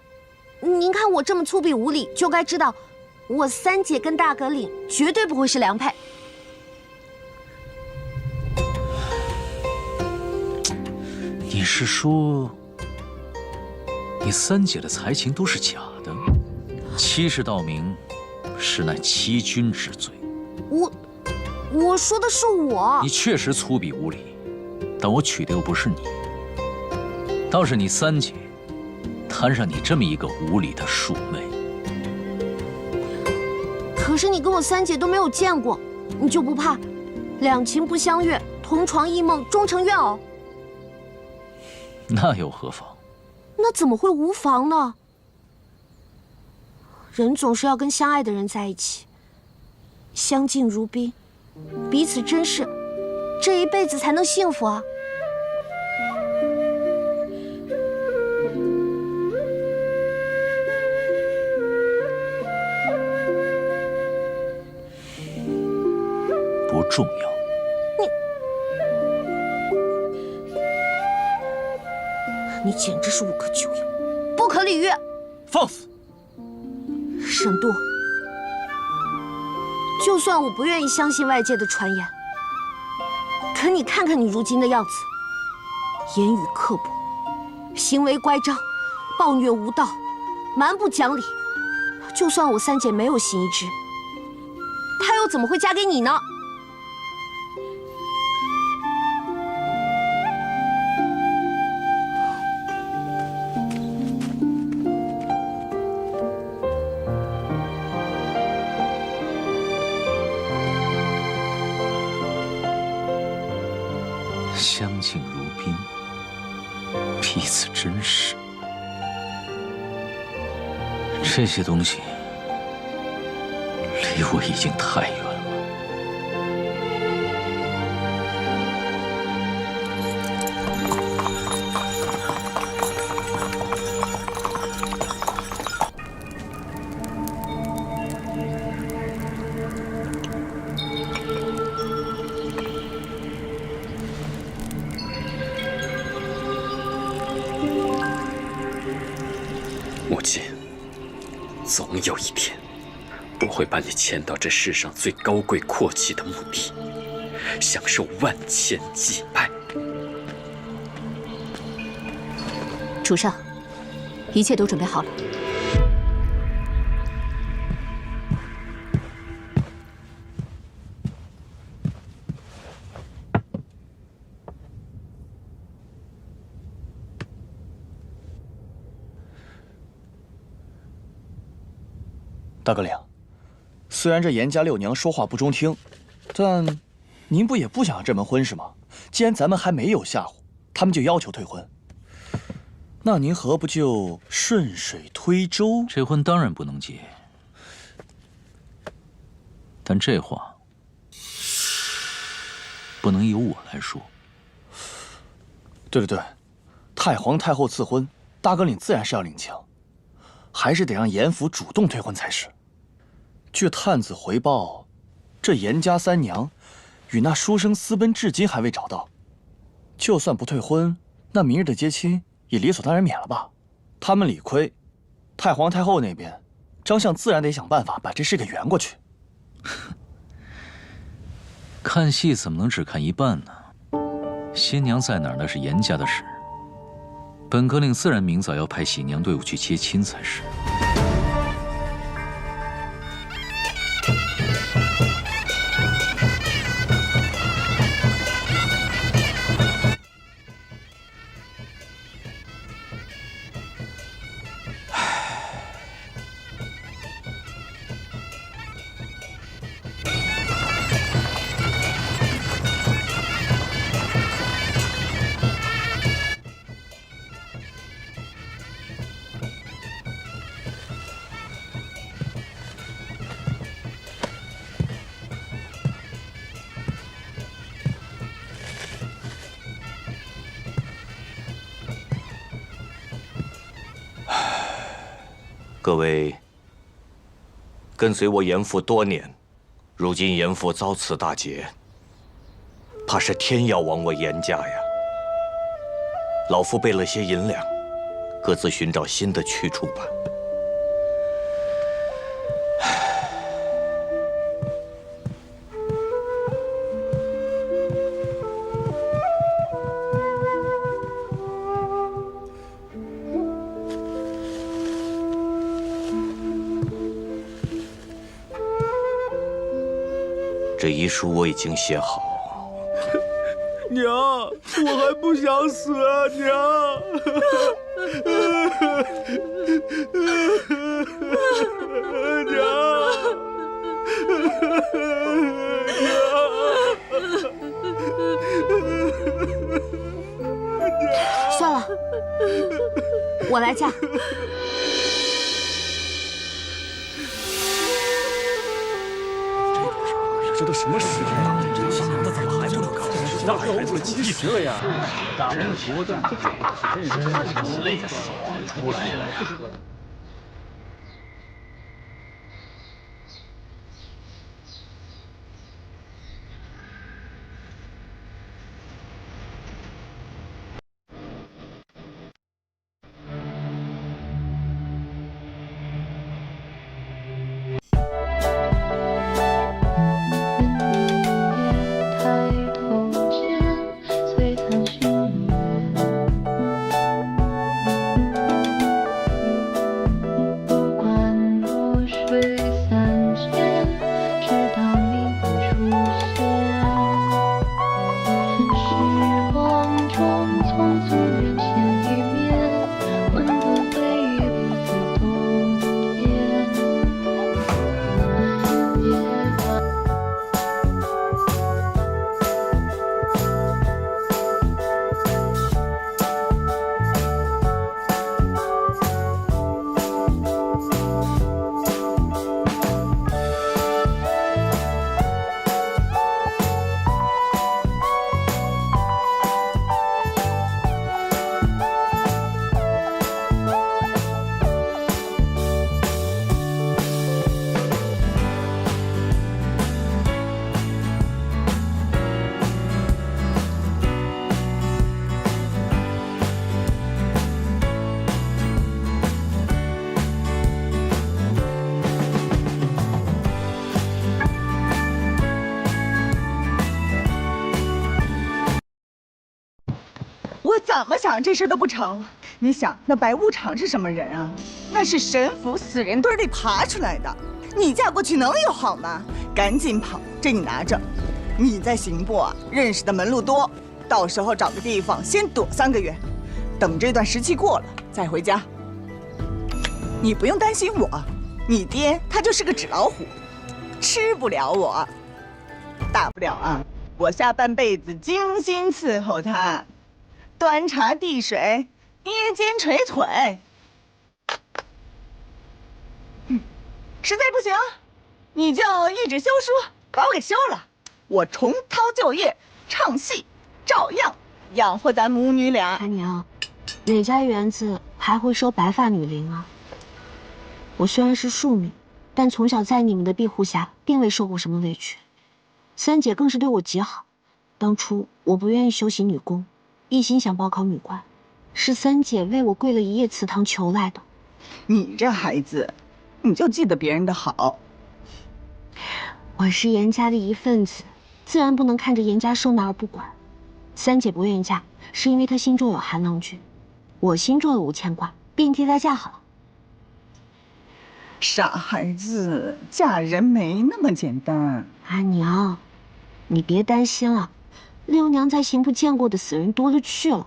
S10: 您看我这么粗鄙无礼，就该知道我三姐跟大阁领绝对不会是良配。
S4: 你是说，你三姐的才情都是假的？70道明，实乃欺君之罪。
S10: 我说的是我。
S4: 你确实粗鄙无礼，但我娶的又不是你，倒是你三姐摊上你这么一个无礼的庶妹。
S10: 可是你跟我三姐都没有见过，你就不怕两情不相悦，同床异梦，终成怨偶？
S4: 那又何妨？
S10: 那怎么会无妨呢？人总是要跟相爱的人在一起，相敬如宾，彼此珍视，这一辈子才能幸福啊！
S4: 不重要。
S10: 你简直是无可救药，不可理喻！
S4: 放肆！
S10: 沈度，就算我不愿意相信外界的传言，可你看看你如今的样子，言语刻薄，行为乖张，暴虐无道，蛮不讲理。就算我三姐没有心一枝，她又怎么会嫁给你呢？
S4: 相敬如宾，彼此珍视，这些东西离我已经太远了。
S21: 母亲，总有一天，我会把你牵到这世上最高贵阔气的墓地，享受万千祭拜。
S5: 主上，一切都准备好了。
S13: 大阁领，虽然这严家六娘说话不中听，但您不也不想要这门婚事吗？既然咱们还没有吓唬他们，就要求退婚，那您何不就顺水推舟？
S4: 这婚当然不能结，但这话不能由我来说。
S13: 对，太皇太后赐婚，大阁领自然是要领情，还是得让严府主动退婚才是。据探子回报，这严家三娘与那书生私奔至今还未找到。就算不退婚，那明日的接亲也理所当然免了吧？他们理亏，太皇太后那边张相自然得想办法把这事给圆过去。
S4: 看戏怎么能只看一半呢？新娘在哪儿那是严家的事，本格令自然明早要派喜娘队伍去接亲才是。
S17: 各位跟随我严父多年，如今严父遭此大劫，怕是天要亡我严家呀。老夫备了些银两，各自寻找新的去处吧。这遗书我已经写好。
S8: 娘，我还不想死啊，娘！
S10: 算了，我来嫁。
S3: 这都什么时间了？这新娘子怎么还不能搞？那孩子几时了呀？大人活的，累死了，出来了。
S20: 我怎么想这事都不成。你想，那白无常是什么人啊？那是神府死人堆里爬出来的。你嫁过去能有好吗？赶紧跑，这你拿着。你在刑部啊，认识的门路多，到时候找个地方先躲3个月，等这段时期过了再回家。你不用担心我，你爹他就是个纸老虎，吃不了我。大不了啊，我下半辈子精心伺候他。端茶递水，捏肩捶腿。实在不行，你就一纸休书把我给休了，我重操旧业，唱戏，照样养活咱母女俩。
S10: 阿娘，哪家园子还会收白发女伶啊？我虽然是庶女，但从小在你们的庇护下，并未受过什么委屈。三姐更是对我极好。当初我不愿意修习女工，一心想报考女官，是三姐为我跪了1夜祠堂求来的。
S20: 你这孩子，你就记得别人的好。
S10: 我是严家的一份子，自然不能看着严家受难而不管。三姐不愿意嫁，是因为她心中有韩郎君，我心中有无牵挂，便替她嫁好了。
S20: 傻孩子，嫁人没那么简单。
S10: 阿娘，你别担心了，六娘在刑部见过的死人多了去了，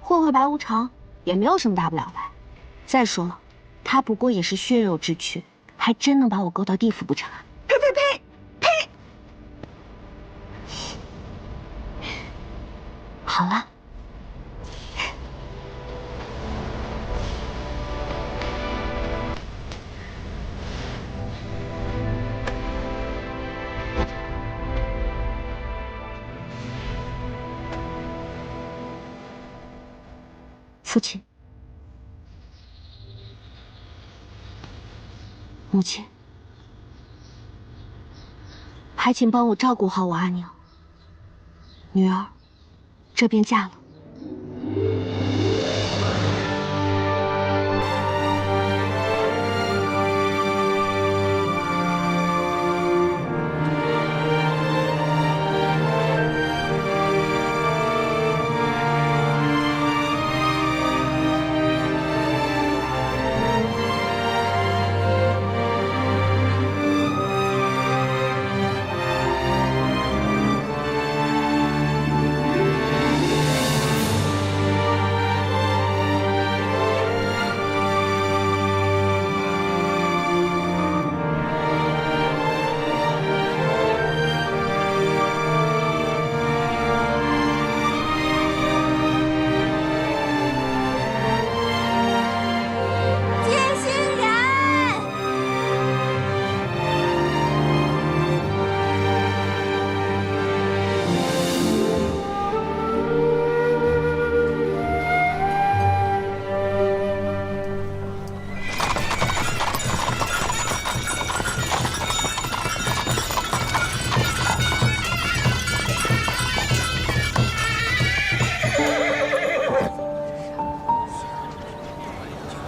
S10: 会会白无常也没有什么大不了的。再说了，他不过也是血肉之躯，还真能把我勾到地府不成？
S20: 呸呸呸！
S10: 好了。父亲，母亲，还请帮我照顾好我阿娘。女儿，这便嫁了。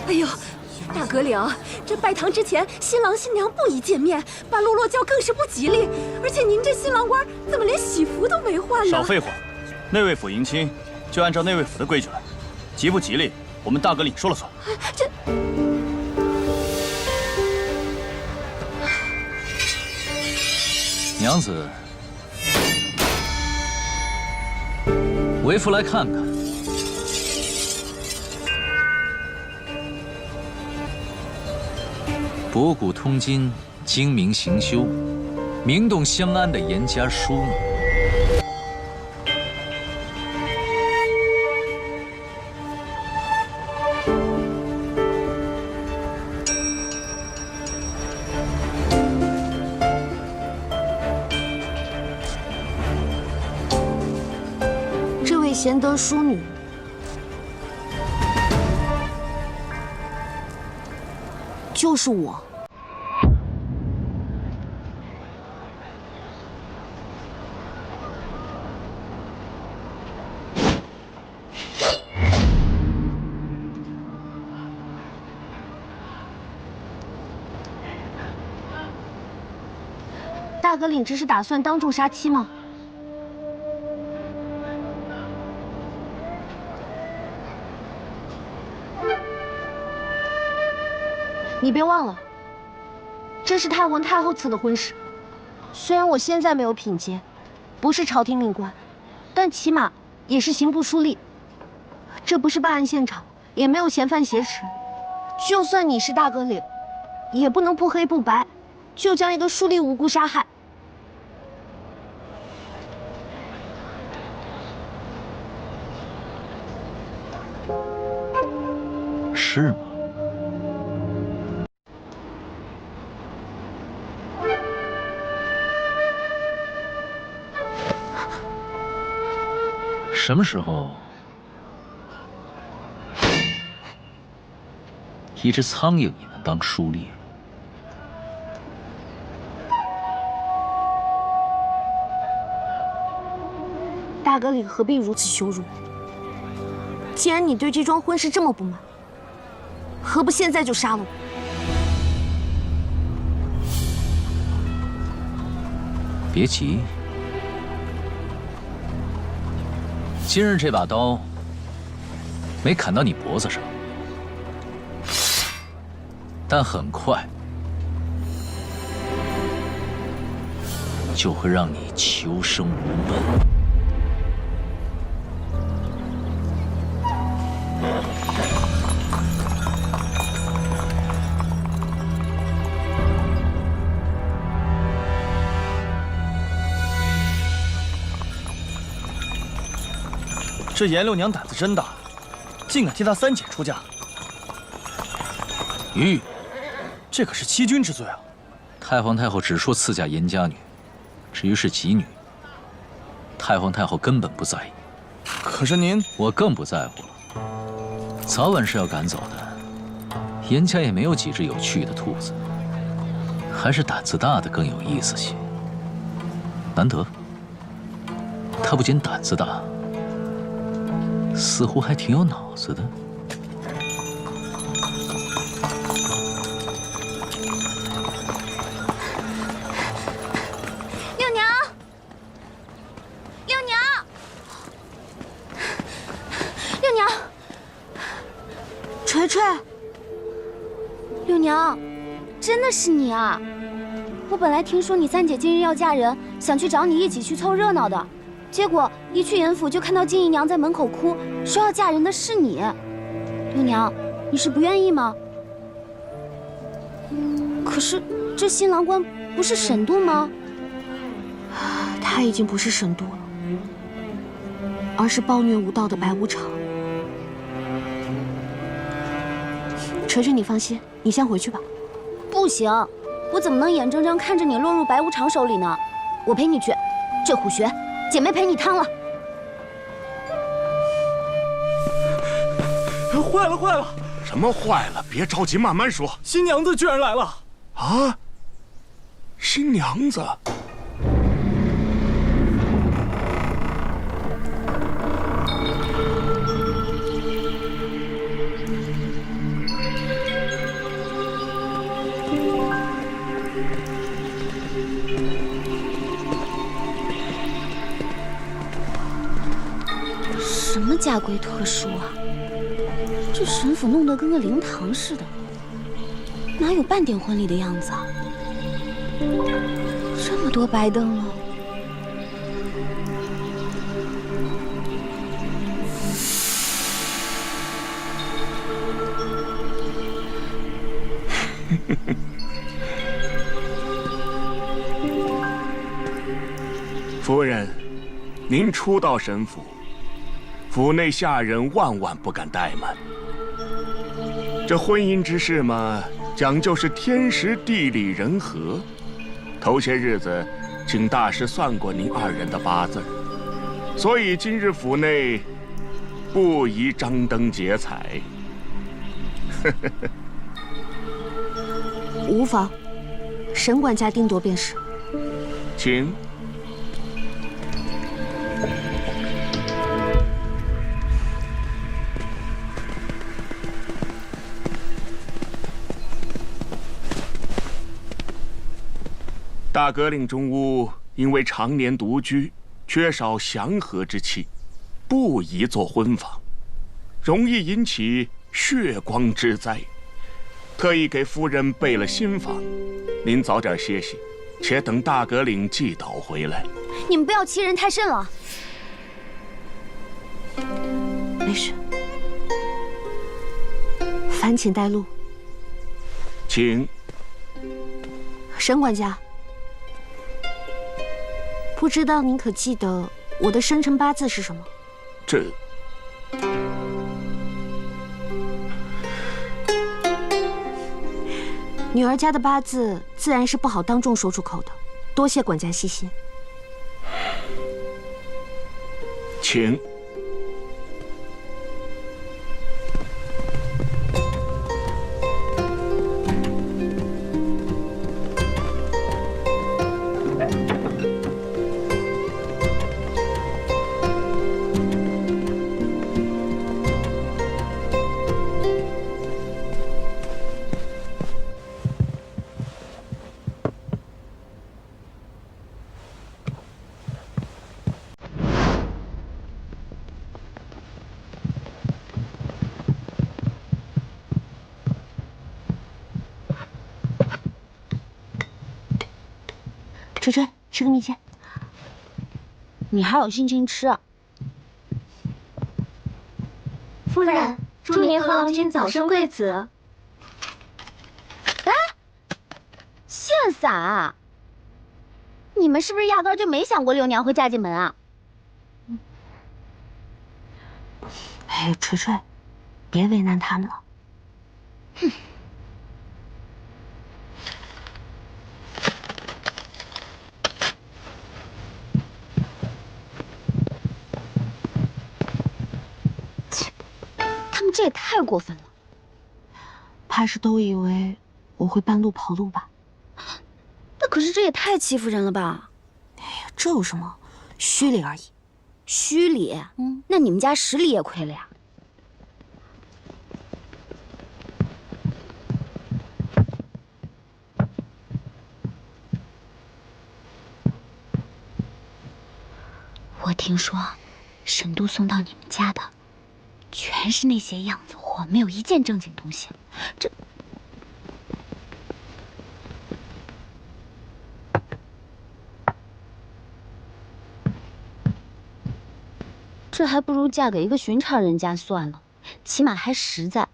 S19: 哎呦，大阁领，这拜堂之前，新郎新娘不宜见面，把路落教更是不吉利。而且您这新郎官怎么连喜服都没换呢？
S13: 少废话，内卫府迎亲就按照内卫府的规矩来，吉不吉利，我们大阁领说了算。
S19: 这。
S4: 娘子，为父来看看。博古通今，精明行修，名动香安的严家淑女。
S10: 这位贤德淑女，就是我。大阁领这是打算当众杀妻吗？你别忘了，这是太皇太后赐的婚事。虽然我现在没有品阶，不是朝廷令官，但起码也是刑部书吏。这不是办案现场，也没有嫌犯挟持。就算你是大阁领，也不能不黑不白，就将一个书吏无辜杀害。
S4: 是吗？什么时候，一只苍蝇也能当书吏？
S10: 大阁领何必如此羞辱我？既然你对这桩婚事这么不满，何不现在就杀了我？
S4: 别急，今日这把刀没砍到你脖子上，但很快就会让你求生无门。
S13: 这颜六娘胆子真大，竟敢替她三姐出嫁。
S4: 玉，
S13: 这可是欺君之罪啊！
S4: 太皇太后只说赐嫁严家女，至于是几女，太皇太后根本不在意。
S13: 可是您，
S4: 我更不在乎了。早晚是要赶走的，严家也没有几只有趣的兔子，还是胆子大的更有意思些。难得，他不仅胆子大，似乎还挺有脑子的。
S16: 六娘，六娘，六娘，锤锤，六娘，真的是你啊！我本来听说你三姐今日要嫁人，想去找你一起去凑热闹的。结果一去严府，就看到金姨娘在门口哭，说要嫁人的是你。六娘，你是不愿意吗？可是这新郎官不是沈度吗？他已经不是沈度了，而是暴虐无道的白无常。锤锤，你放心，你先回去吧。不行，我怎么能眼睁睁看着你落入白无常手里呢？我陪你去，这壶血姐妹陪你趟了。
S15: 坏了坏了！什么坏了？别着急，慢慢说。
S3: 新娘子居然来了！
S15: 啊！新娘子！
S16: 什么家规特殊啊？这沈府弄得跟个灵堂似的，哪有半点婚礼的样子啊？这么多白灯笼，
S15: 夫人，您初到沈府，府内下人万万不敢怠慢。这婚姻之事嘛，讲究是天时地利人和。头些日子，请大师算过您二人的八字，所以今日府内不宜张灯结彩。
S16: 无妨，沈管家定夺便是。
S15: 请。大阁令中屋因为常年独居，缺少祥和之气，不宜做婚房，容易引起血光之灾。特意给夫人备了新房，您早点歇息，且等大阁令祭祷回来。
S16: 你们不要欺人太甚了。没事，烦请带路。
S15: 请。
S16: 沈管家。不知道您可记得我的生辰八字是什么？
S15: 这
S16: 女儿家的八字自然是不好当众说出口的，多谢管家细心。
S15: 请。
S16: 锤锤，吃个蜜饯。你还有心情吃啊？
S10: 夫人，祝您和郎君早生贵子。
S16: 哎，现撒啊！你们是不是压根就没想过六娘会嫁进门啊？哎，锤锤，别为难他们了。哼。他们这也太过分了，怕是都以为我会半路跑路吧？那可是这也太欺负人了吧？哎呀，这有什么？虚礼而已。虚礼？那你们家实力也亏了呀。我听说，沈都送到你们家的，全是那些样子货，没有一件正经东西。这还不如嫁给一个寻常人家算了，起码还实在。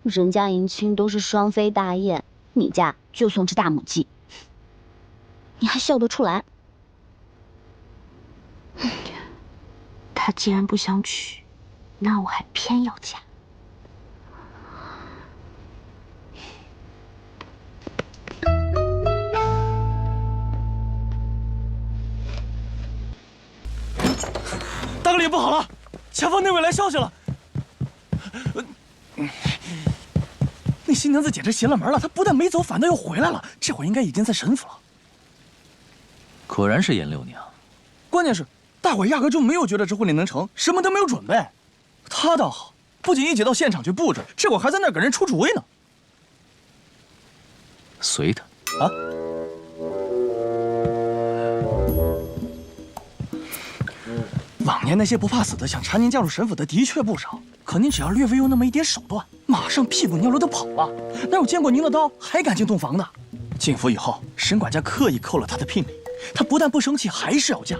S16: 人家迎亲都是双飞大宴，你家就送只大母鸡，你还笑得出来？他既然不想娶，那我还偏要嫁。
S3: 大哥领不好了，前方那位来消息了。那新娘子简直邪了门了，她不但没走，反倒又回来了。这会儿应该已经在沈府了。
S4: 果然是颜六娘。
S3: 关键是大伙压根就没有觉得这婚礼能成，什么都没有准备。她倒好，不仅一起到现场去布置，这会儿还在那儿给人出主意呢。
S4: 随他
S3: 啊！往年那些不怕死的想查您嫁入沈府的的确不少，可您只要略微用那么一点手段，马上屁滚尿流的跑了。哪有见过您的刀还敢进洞房的？进府以后，沈管家刻意扣了她的聘礼，她不但不生气，还是要嫁。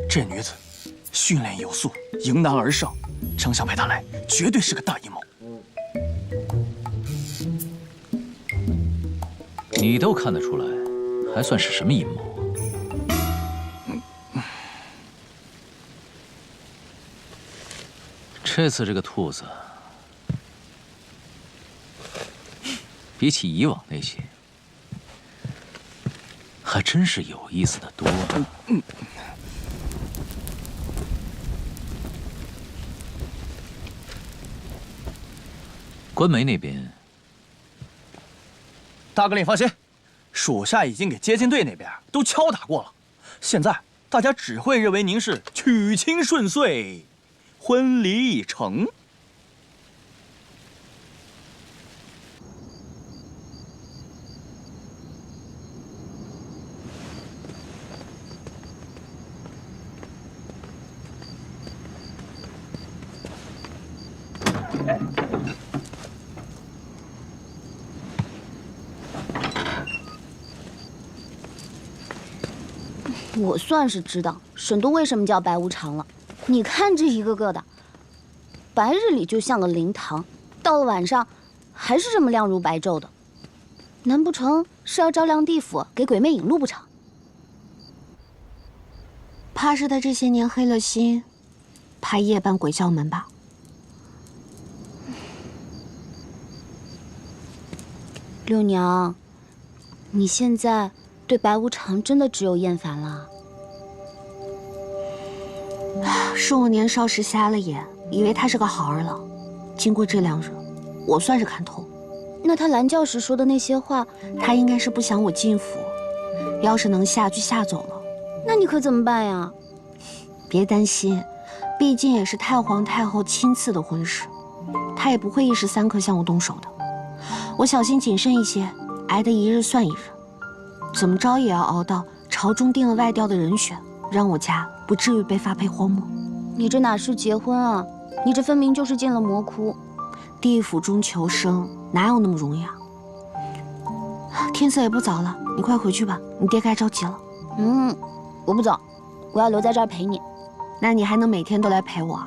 S3: 这女子训练有素，迎难而上，张相派她来，绝对是个大阴谋。
S4: 你都看得出来，还算是什么阴谋？这次这个兔子，比起以往那些，还真是有意思的多了。关梅那边，
S3: 大哥，您放心，属下已经给接近队那边都敲打过了。现在大家只会认为您是娶亲顺遂，婚礼已成。
S16: 我算是知道沈都为什么叫白无常了。你看这一个个的，白日里就像个灵堂，到了晚上还是这么亮如白昼的。难不成是要照亮地府，给鬼魅引路不成？怕是他这些年黑了心，怕夜半鬼叫门吧。六娘，你现在对白无常真的只有厌烦了？是我年少时瞎了眼，以为他是个好儿郎。经过这2日，我算是看透。那他拦轿时说的那些话，他应该是不想我进府。要是能下就下走了，那你可怎么办呀？别担心，毕竟也是太皇太后亲赐的婚事，他也不会一时三刻向我动手的。我小心谨慎一些，挨得一日算一日。怎么着也要熬到朝中定了外调的人选，让我家不至于被发配荒漠。你这哪是结婚啊？你这分明就是进了魔窟。地府中求生哪有那么容易啊？天色也不早了，你快回去吧，你爹该着急了。我不走，我要留在这儿陪你。
S10: 那你还能每天都来陪我？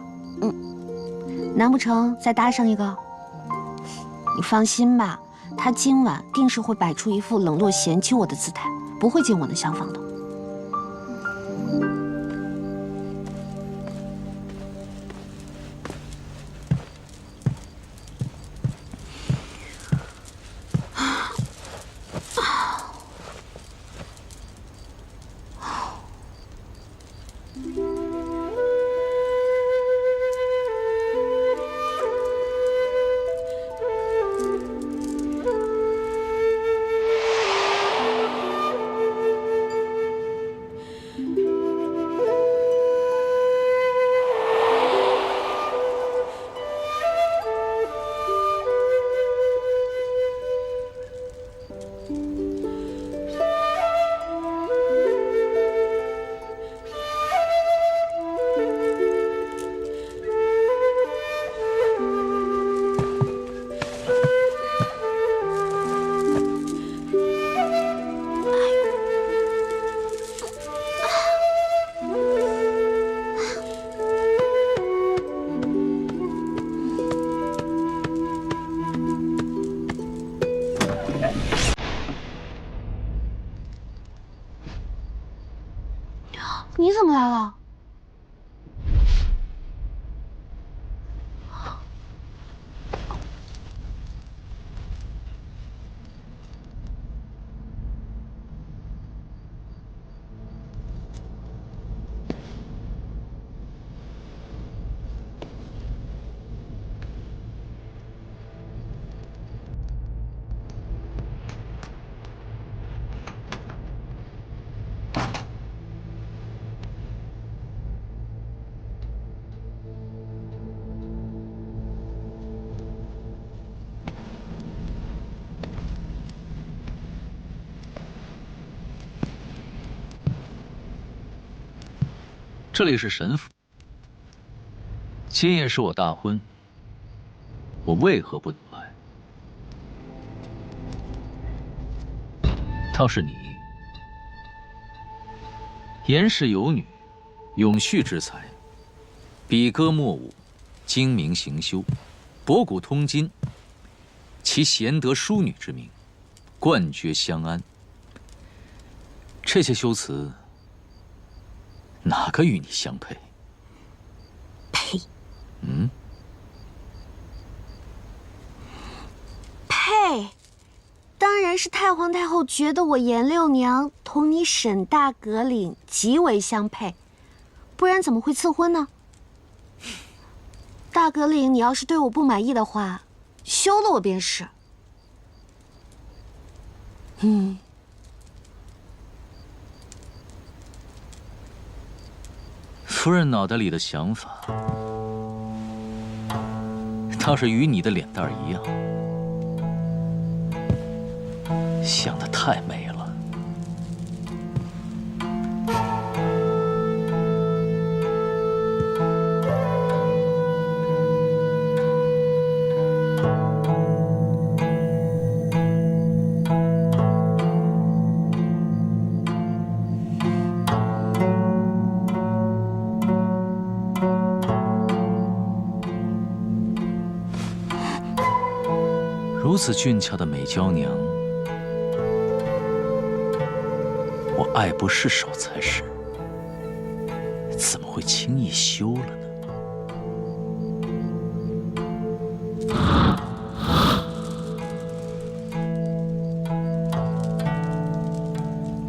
S10: 难不成再搭上一个？你放心吧，他今晚定是会摆出一副冷落嫌弃我的姿态，不会进我的厢房的。你怎么来了？
S4: 这里是神府，今夜是我大婚，我为何不得来？倒是你，严氏有女，永续之才，比歌墨舞，精明行修，博古通今，其贤德淑女之名，冠绝襄安。这些修辞，哪个与你相配？
S10: 呸！配，当然是太皇太后觉得我严六娘同你沈大阁领极为相配，不然怎么会赐婚呢？大阁领，你要是对我不满意的话，休了我便是。
S4: 夫人脑袋里的想法，倒是与你的脸蛋一样，想得太美了。如此俊俏的美娇娘，我爱不释手才是，怎么会轻易休了呢？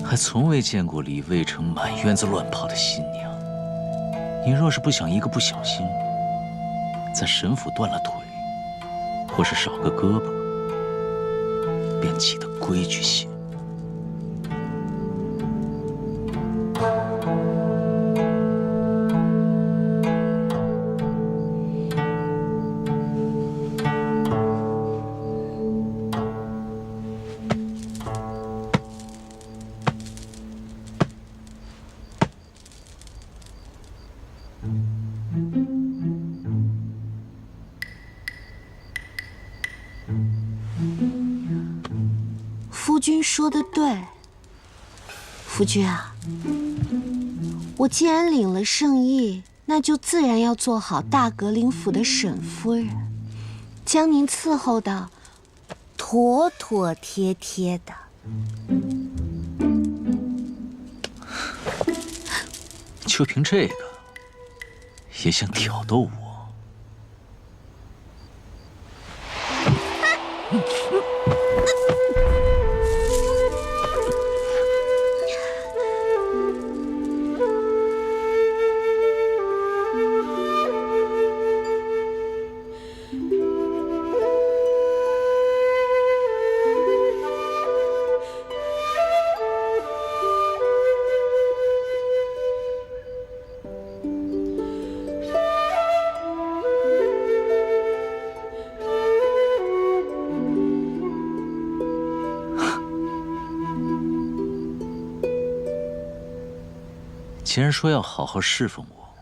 S4: 还从未见过李卫城满院子乱跑的新娘。你若是不想一个不小心，在沈府断了腿，或是少个胳膊，便起得规矩些。
S10: 夫君说的对，夫君啊，我既然领了圣意，那就自然要做好大格林府的沈夫人，将您伺候的妥妥帖帖的。
S4: 就凭这个，也想挑逗我？既然说要好好侍奉我，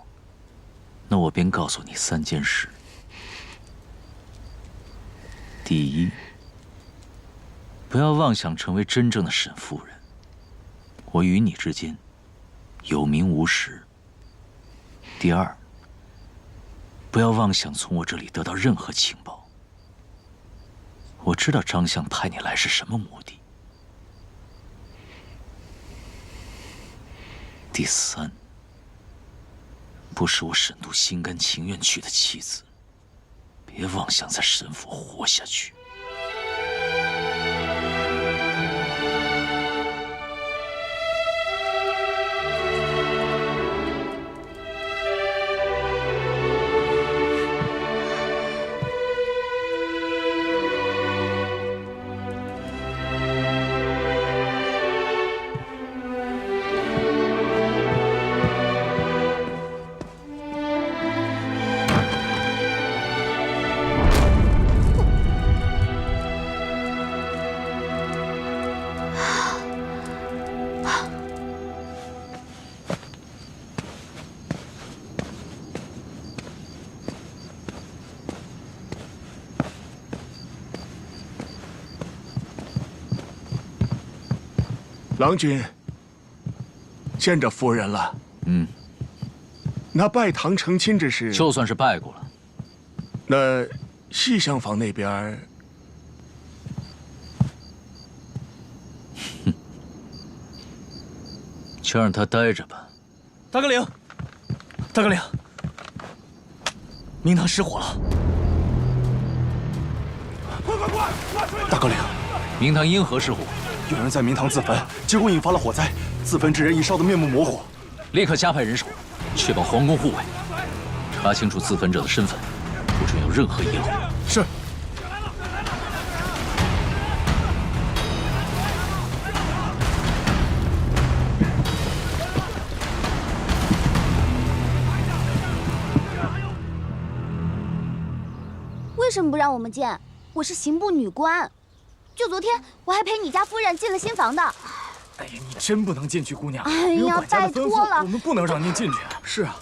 S4: 那我便告诉你3件事。第一，不要妄想成为真正的沈夫人，我与你之间有名无实。第二，不要妄想从我这里得到任何情报。我知道张相派你来是什么目的。第三，不是我沈度心甘情愿娶的妻子，别妄想在沈府活下去。
S15: 郎君，见着夫人了。那拜堂成亲之事，
S4: 就算是拜过了。
S15: 那西厢房那边，
S4: 就让他待着吧。
S13: 大哥领，大哥领，明堂失火了。大哥领，
S4: 明堂因何失火？
S13: 有人在明堂自焚，结果引发了火灾，自焚之人已烧得面目模糊。
S4: 立刻加派人手，确保皇宫护卫，查清楚自焚者的身份，不准有任何遗漏。
S13: 是。
S16: 为什么不让我们见？我是刑部女官。就昨天，我还陪你家夫人进了新房的。
S3: 哎呀，你真不能进去，姑娘。
S16: 哎呀，拜托了，
S3: 我们不能让您进去。
S13: 是啊，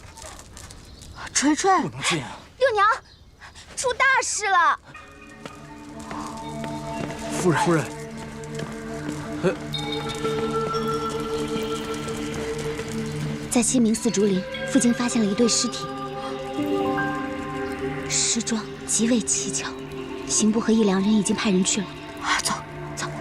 S16: 锤锤，
S3: 不能进啊！
S16: 六娘，出大事了！
S3: 夫人，
S16: 在西明寺竹林附近发现了一对尸体，尸状极为蹊跷。刑部和一良人已经派人去了。走。